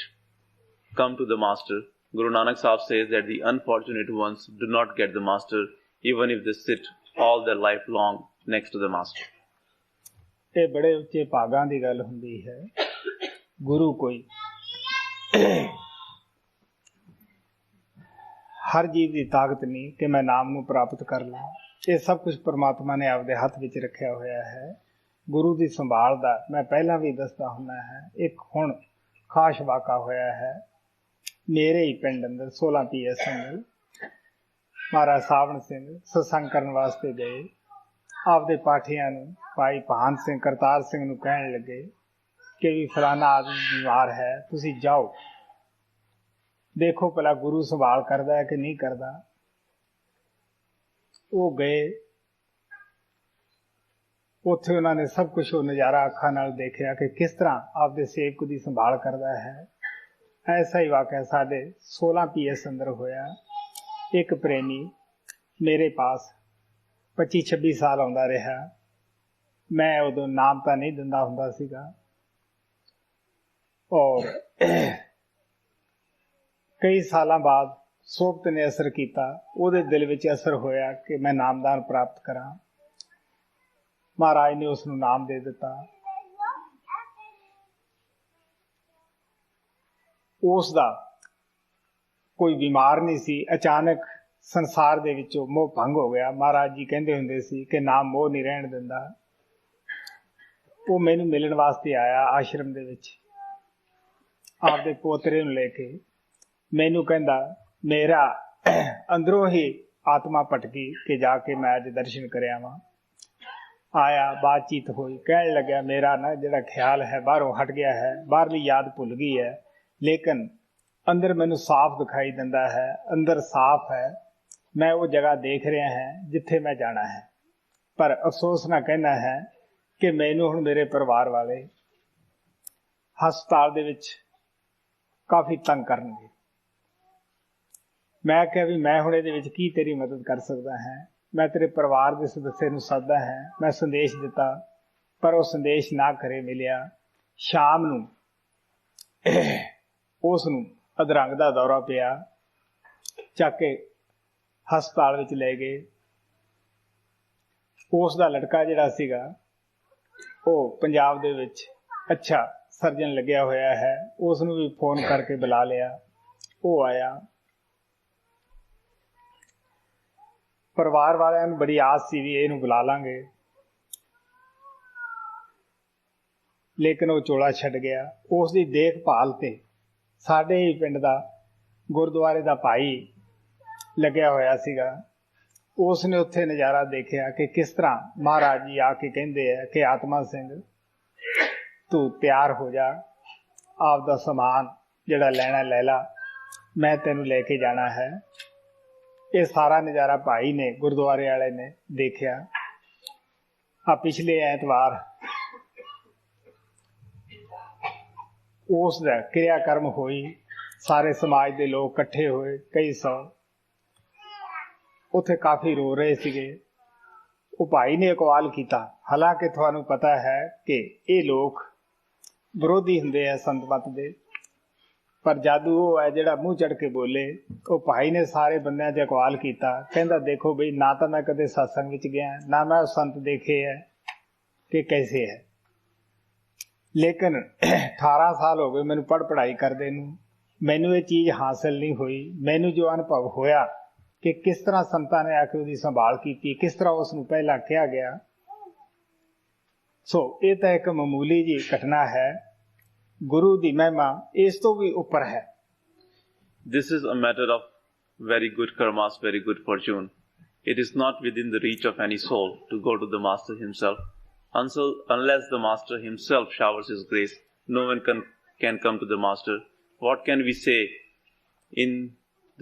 come to the Master. Guru Nanak Sahib says that the unfortunate ones do not get the Master even if they sit all their life long next to the Master. ਇਹ ਬੜੇ ਉੱਚੇ ਭਾਗਾਂ ਦੀ ਗੱਲ ਹੁੰਦੀ ਹੈ। ਗੁਰੂ ਕੋਈ ਹਰ ਜੀਵ ਦੀ ਤਾਕਤ ਨਹੀਂ ਕਿ ਮੈਂ ਨਾਮ ਨੂੰ ਪ੍ਰਾਪਤ ਕਰ ਲਾਂ। ਇਹ ਸਭ ਕੁਝ ਪਰਮਾਤਮਾ ਨੇ ਆਪਦੇ ਹੱਥ ਵਿੱਚ ਰੱਖਿਆ ਹੋਇਆ ਹੈ। ਗੁਰੂ ਦੀ ਸੰਭਾਲ ਦਾ ਮੈਂ ਪਹਿਲਾਂ ਵੀ ਦੱਸਦਾ ਹੁੰਦਾ ਹੈ। ਇੱਕ ਹੁਣ ਖਾਸ ਵਾਕਾ ਹੋਇਆ ਹੈ ਮੇਰੇ ਹੀ ਪਿੰਡ ਅੰਦਰ 16 PS ਅੰਦਰ। ਮਹਾਰਾਜ ਸਾਵਣ ਸਿੰਘ ਸਤਸੰਗ ਕਰਨ ਵਾਸਤੇ ਗਏ। ਆਪਦੇ ਪਾਠੀਆਂ ਨੂੰ ਭਾਈ ਭਾਨ ਸਿੰਘ ਕਰਤਾਰ ਸਿੰਘ ਨੂੰ ਕਹਿਣ ਲੱਗੇ ਕਿ ਵੀ ਫਲਾਣਾ ਆਦਮੀ ਬਿਮਾਰ ਹੈ, ਤੁਸੀਂ ਜਾਓ ਦੇਖੋ ਭਲਾ ਗੁਰੂ ਸੰਭਾਲ ਕਰਦਾ ਹੈ ਕਿ ਨਹੀਂ ਕਰਦਾ। ਉਹ ਗਏ, ਉੱਥੇ ਉਹਨਾਂ ਨੇ ਸਭ ਕੁਝ ਉਹ ਨਜ਼ਾਰਾ ਅੱਖਾਂ ਨਾਲ ਦੇਖਿਆ ਕਿ ਕਿਸ ਤਰ੍ਹਾਂ ਆਪਦੇ ਸੇਵਕ ਦੀ ਸੰਭਾਲ ਕਰਦਾ ਹੈ। ਐਸਾ ਹੀ ਵਾਕਿਆ ਸਾਡੇ 16 PS ਅੰਦਰ ਹੋਇਆ। ਇੱਕ ਪ੍ਰੇਮੀ ਮੇਰੇ ਪਾਸ 25-26 ਸਾਲ ਆਉਂਦਾ ਰਿਹਾ। ਮੈਂ ਉਦੋਂ ਨਾਮ ਤਾਂ ਨਹੀਂ ਦਿੰਦਾ ਹੁੰਦਾ ਸੀਗਾ, ਔਰ ਕਈ ਸਾਲਾਂ ਬਾਅਦ ਸੋਭਤ ਨੇ ਅਸਰ ਕੀਤਾ। ਉਹਦੇ ਦਿਲ ਵਿੱਚ ਅਸਰ ਹੋਇਆ ਕਿ ਮੈਂ ਨਾਮਦਾਨ ਪ੍ਰਾਪਤ ਕਰਾਂ। ਮਹਾਰਾਜ ਨੇ ਉਸ ਨੂੰ ਨਾਮ ਦੇ ਦਿੱਤਾ। ਉਸ ਦਾ ਕੋਈ ਬਿਮਾਰ ਨਹੀਂ ਸੀ। ਅਚਾਨਕ ਸੰਸਾਰ ਦੇ ਵਿੱਚੋਂ ਮੋਹ ਭੰਗ ਹੋ ਗਿਆ। ਮਹਾਰਾਜ ਜੀ ਕਹਿੰਦੇ ਹੁੰਦੇ ਸੀ ਕਿ ਨਾਮ ਮੋਹ ਨਹੀਂ ਰਹਿਣ ਦਿੰਦਾ। ਉਹ ਮੈਨੂੰ ਮਿਲਣ ਵਾਸਤੇ ਆਇਆ ਆਸ਼ਰਮ ਦੇ ਵਿੱਚ ਆਪਦੇ ਪੋਤਰੇ ਨੂੰ ਲੈ ਕੇ। ਮੈਨੂੰ ਕਹਿੰਦਾ ਮੇਰਾ ਅੰਦਰੋਂ ਹੀ ਆਤਮਾ ਭਟਕੀ ਕਿ ਜਾ ਕੇ ਮੈਂ ਅੱਜ ਦਰਸ਼ਨ ਕਰਿਆ ਵਾਂ। ਆਇਆ, ਬਾਤਚੀਤ ਹੋਈ, ਕਹਿਣ ਲੱਗਿਆ ਮੇਰਾ ਨਾ ਜਿਹੜਾ ਖਿਆਲ ਹੈ ਬਾਹਰੋਂ ਹਟ ਗਿਆ ਹੈ, ਬਾਹਰਲੀ ਯਾਦ ਭੁੱਲ ਗਈ ਹੈ, ਲੇਕਿਨ ਅੰਦਰ ਮੈਨੂੰ ਸਾਫ਼ ਦਿਖਾਈ ਦਿੰਦਾ ਹੈ, ਅੰਦਰ ਸਾਫ਼ ਹੈ। ਮੈਂ ਉਹ ਜਗ੍ਹਾ ਦੇਖ ਰਿਹਾ ਹਾਂ ਜਿੱਥੇ ਮੈਂ ਜਾਣਾ ਹੈ, ਪਰ ਅਫਸੋਸ ਨਾਲ ਕਹਿਣਾ ਹੈ ਕਿ ਮੈਨੂੰ ਹੁਣ ਮੇਰੇ ਪਰਿਵਾਰ ਵਾਲੇ ਹਸਪਤਾਲ ਦੇ ਵਿੱਚ ਕਾਫੀ ਤੰਗ ਕਰਨਗੇ। ਮੈਂ ਕਿਹਾ ਵੀ ਮੈਂ ਹੁਣ ਇਹਦੇ ਵਿੱਚ ਕੀ ਤੇਰੀ ਮਦਦ ਕਰ ਸਕਦਾ ਹਾਂ। ਮੈਂ ਤੇਰੇ ਪਰਿਵਾਰ ਦੇ ਸਦੱਸੇ ਨੂੰ ਸੱਦਦਾ ਹਾਂ। ਮੈਂ ਸੰਦੇਸ਼ ਦਿੱਤਾ ਪਰ ਉਹ ਸੰਦੇਸ਼ ਨਾ ਘਰੇ ਮਿਲਿਆ। ਸ਼ਾਮ ਨੂੰ ਉਸ ਨੂੰ ਅਧਰੰਗ ਦਾ ਦੌਰਾ ਪਿਆ। ਚੱਕ ਕੇ ਹਸਪਤਾਲ ਵਿੱਚ ਲੈ ਗਏ। ਉਸ ਦਾ ਲੜਕਾ ਜਿਹੜਾ ਸੀਗਾ ਉਹ ਪੰਜਾਬ ਦੇ ਵਿੱਚ ਅੱਛਾ ਸਰਜਨ ਲੱਗਿਆ ਹੋਇਆ ਹੈ। ਉਸ ਨੂੰ ਵੀ ਫੋਨ ਕਰਕੇ ਬੁਲਾ ਲਿਆ। ਉਹ ਆਇਆ। ਪਰਿਵਾਰ ਵਾਲਿਆਂ ਨੂੰ ਬੜੀ ਆਸ ਸੀ ਵੀ ਇਹਨੂੰ ਬੁਲਾ ਲਾਂਗੇ, ਲੇਕਿਨ ਉਹ ਚੋਲਾ ਛੱਡ ਗਿਆ। ਉਸ ਦੀ ਦੇਖਭਾਲ ਤੇ ਸਾਡੇ ਹੀ ਪਿੰਡ ਦਾ ਗੁਰਦੁਆਰੇ ਦਾ ਭਾਈ ਲੱਗਿਆ ਹੋਇਆ ਸੀਗਾ। ਉਸ ਨੇ ਉੱਥੇ ਨਜ਼ਾਰਾ ਦੇਖਿਆ ਕਿ ਕਿਸ ਤਰ੍ਹਾਂ ਮਹਾਰਾਜ ਜੀ ਆ ਕੇ ਕਹਿੰਦੇ ਆ ਕਿ ਆਤਮਾ ਸਿੰਘ ਤੂੰ ਤਿਆਰ ਹੋ ਜਾ, ਆਪਦਾ ਸਮਾਨ ਜਿਹੜਾ ਲੈਣਾ ਲੈ ਲਾ, ਮੈਂ ਤੈਨੂੰ ਲੈ ਕੇ ਜਾਣਾ ਹੈ। ਇਹ ਸਾਰਾ ਨਜ਼ਾਰਾ ਭਾਈ ਨੇ ਗੁਰਦੁਆਰੇ ਵਾਲੇ ਨੇ ਦੇਖਿਆ। ਪਿਛਲੇ ਐਤਵਾਰ ਉਸ ਦਾ ਕਿਰਿਆਕਰਮ ਹੋਈ, ਸਾਰੇ ਸਮਾਜ ਦੇ ਲੋਕ ਇਕੱਠੇ ਹੋਏ, ਕਈ ਸੌ ਉੱਥੇ ਕਾਫੀ ਰੋ ਰਹੇ ਸੀਗੇ। ਉਹ ਭਾਈ ਨੇ ਇਕਵਾਲ ਕੀਤਾ, ਹਾਲਾਂਕਿ ਤੁਹਾਨੂੰ ਪਤਾ ਹੈ ਕਿ ਇਹ ਲੋਕ ਵਿਰੋਧੀ ਹੁੰਦੇ ਆ ਸੰਤ ਮਤ ਦੇ, ਪਰ ਜਾਦੂ ਉਹ ਹੈ ਜਿਹੜਾ ਮੂੰਹ ਚੜ ਕੇ ਬੋਲੇ। ਉਹ ਭਾਈ ਨੇ ਸਾਰੇ ਬੰਦਿਆਂ 'ਚ ਇਕਵਾਲ ਕੀਤਾ, ਕਹਿੰਦਾ ਦੇਖੋ ਬਈ, ਨਾ ਤਾਂ ਮੈਂ ਕਦੇ ਸਤਸੰਗ ਵਿੱਚ ਗਿਆ, ਨਾ ਮੈਂ ਉਹ ਸੰਤ ਦੇਖੇ ਹੈ ਕਿ ਕੈਸੇ ਹੈ, ਲੇਕਿਨ 18 ਸਾਲ ਹੋ ਗਏ ਮੈਨੂੰ ਪੜ੍ਹਾਈ ਕਰਦੇ ਨੂੰ, ਮੈਨੂੰ ਇਹ ਚੀਜ਼ ਹਾਸਿਲ ਨਹੀਂ ਹੋਈ। ਮੈਨੂੰ ਜੋ ਅਨੁਭਵ ਹੋਇਆ ਕਿ ਕਿਸ ਤਰ੍ਹਾਂ ਸੰਤਾਂ ਨੇ ਆ ਕੇ ਉਹਦੀ ਸੰਭਾਲ ਕੀਤੀ, ਕਿਸ ਤਰ੍ਹਾਂ ਉਸ ਨੂੰ ਪਹਿਲਾਂ ਕਿਹਾ ਗਿਆ। ਸੋ ਇਹ ਤਾਂ ਇੱਕ ਮਾਮੂਲੀ ਜੀ ਘਟਨਾ ਹੈ। ਗੁਰੂ ਦੀ ਮਹਿਮਾ ਇਸ ਤੋਂ ਵੀ ਉੱਪਰ ਹੈ। This is a matter of very good karmas, very good fortune. It is not within the reach of any soul to go to the Master himself. Unless the Master himself showers his grace, no one can come to the Master. What can we say in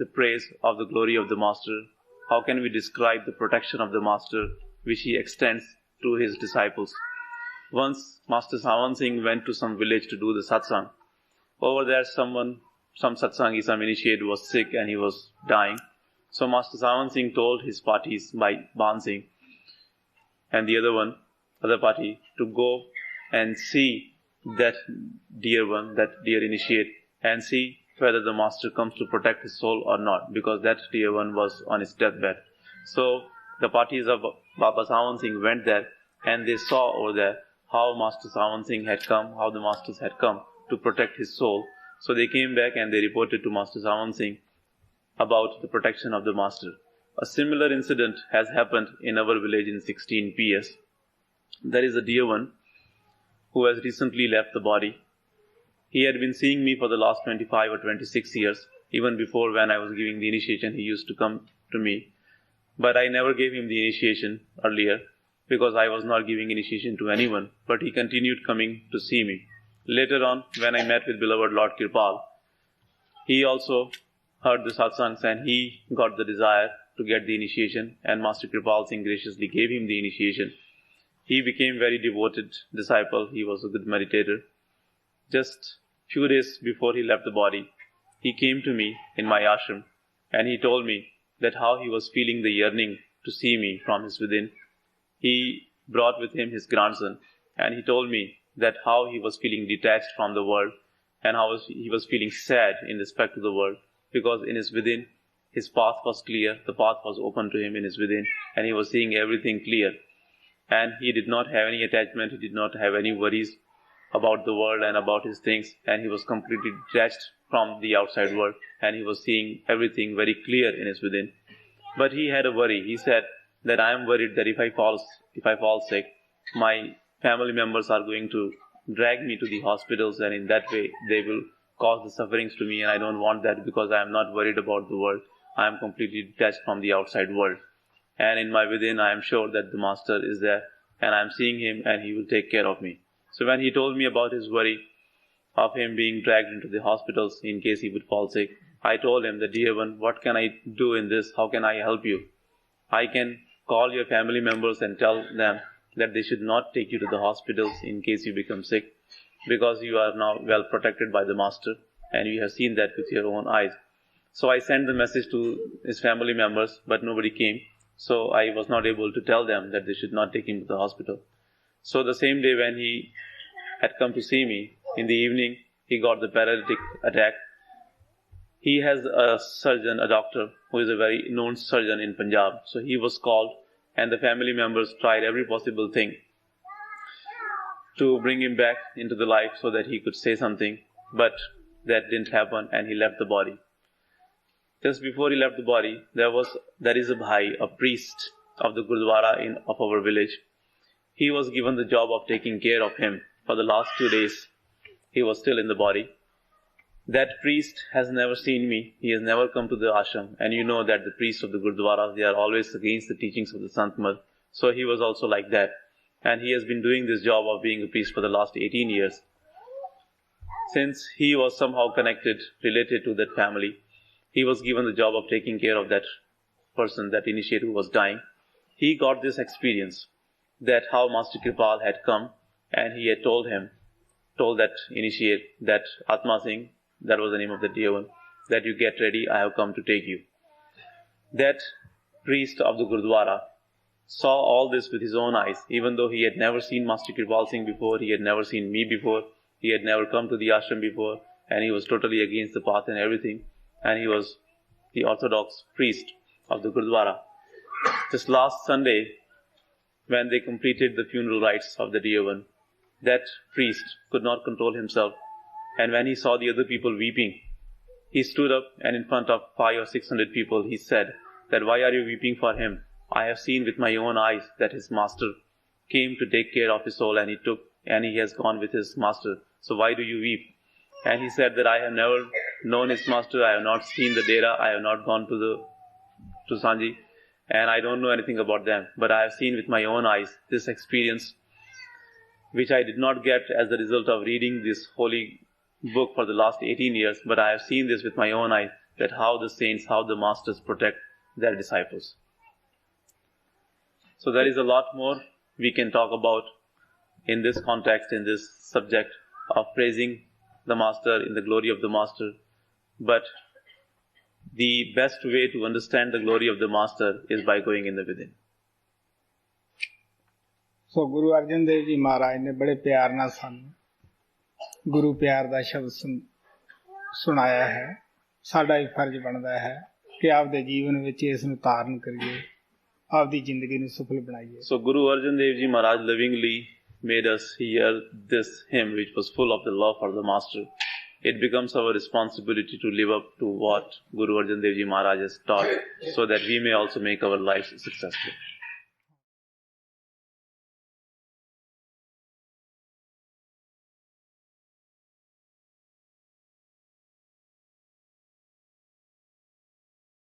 the praise of the glory of the Master? How can we describe the protection of the Master which he extends to his disciples? Once Master Sawan Singh went to some village to do the satsang. Over there some satsangi, some initiate was sick and he was dying. So Master Sawan Singh told his parties by Ban Singh and the other party to go and see that dear one, that dear initiate, and see whether the Master comes to protect his soul or not, because that dear one was on his deathbed. So the parties of Baba Sawan Singh went there and they saw over there how Master Sawan Singh had come, how the Masters had come to protect his soul. So they came back and they reported to Master Sawan Singh about the protection of the Master. A similar incident has happened in our village in 16 PS. There is a dear one who has recently left the body. He had been seeing me for the last 25 or 26 years. Even before, when I was giving the initiation, he used to come to me. But I never gave him the initiation earlier, because I was not giving initiation to anyone, but he continued coming to see me. Later on, when I met with beloved Lord Kirpal, he also heard the satsangs and he got the desire to get the initiation, and Master Kirpal Singh graciously gave him the initiation. He became very devoted disciple. He was a good meditator. Just few days before he left the body, he came to me in my ashram and he told me that how he was feeling the yearning to see me from his within. He brought with him his grandson and he told me that how he was feeling detached from the world and how he was feeling sad in respect to the world, because in his within his path was clear, the path was open to him in his within, and he was seeing everything clear, and he did not have any attachment, he did not have any worries about the world and about his things, and he was completely detached from the outside world, and he was seeing everything very clear in his within. But he had a worry. He said that I am worried that if I fall sick, my family members are going to drag me to the hospitals, and in that way they will cause the sufferings to me, and I don't want that, because I am not worried about the world. I am completely detached from the outside world, and in my within I am sure that the Master is there and I am seeing him and he will take care of me. So when he told me about his worry of him being dragged into the hospitals in case he would fall sick, I told him that, dear one, what can I do in this? How can I help you? I can call your family members and tell them that they should not take you to the hospitals in case you become sick, because you are now well protected by the Master and you have seen that with your own eyes. So I sent the message to his family members, but nobody came. So I was not able to tell them that they should not take him to the hospital. So the same day when he had come to see me, in the evening he got the paralytic attack. He has a surgeon, a doctor, who is a very known surgeon in Punjab. So he was called and the family members tried every possible thing to bring him back into the life so that he could say something, but that didn't happen and he left the body. Just before he left the body, there is a bhai, a priest of the Gurdwara of our village. He was given the job of taking care of him for the last 2 days. He was still in the body. That priest has never seen me. He has never come to the ashram. And you know that the priests of the Gurdwara, they are always against the teachings of the Sant Mat. So he was also like that. And he has been doing this job of being a priest for the last 18 years. Since he was somehow connected, related to that family, he was given the job of taking care of that person, that initiate who was dying. He got this experience that how Master Kripal had come and he had told told that initiate, that Atma Singh, that was the name of the dear one, that you get ready, I have come to take you. That priest of the Gurdwara saw all this with his own eyes, even though he had never seen Master Kirpal Singh before, he had never seen me before, he had never come to the ashram before, and he was totally against the path and everything, and he was the orthodox priest of the Gurdwara. Just last Sunday, when they completed the funeral rites of the dear one, that priest could not control himself, and when he saw the other people weeping, he stood up and in front of 500 or 600 people he said that, why are you weeping for him? I have seen with my own eyes that his master came to take care of his soul, and he has gone with his master. So why do you weep? And he said that I have never known his master, I have not seen the Dera, I have not gone to Sanji, and I don't know anything about them. But I have seen with my own eyes this experience, which I did not get as the result of reading this holy book for the last 18 years, but I have seen this with my own eyes, that how the saints, how the masters protect their disciples. So there is a lot more we can talk about in this context, in this subject of praising the master, in the glory of the master. But the best way to understand the glory of the master is by going in the within. ਸੋ ਗੁਰੂ ਅਰਜਨ ਦੇਵ ਜੀ ਮਹਾਰਾਜ ਨੇ ਬੜੇ ਪਿਆਰ ਨਾਲ ਸਾਨੂੰ ਗੁਰੂ ਪਿਆਰ ਦਾ ਸ਼ਬਦ ਸੁਣਾਇਆ ਹੈ। ਸਾਡਾ ਵੀ ਫਰਜ਼ ਬਣਦਾ ਹੈ ਕਿ ਆਪਦੇ ਜੀਵਨ ਵਿੱਚ ਇਸ ਨੂੰ ਧਾਰਨ ਕਰੀਏ, ਆਪਦੀ ਜ਼ਿੰਦਗੀ ਨੂੰ ਸਫਲ ਬਣਾਈਏ। So Guru Arjan Dev Ji Maharaj lovingly made us hear this hymn, which was full of the love for the master. It becomes our responsibility to live up to what Guru Arjan Dev Ji Maharaj has taught, so that we may also make our lives successful.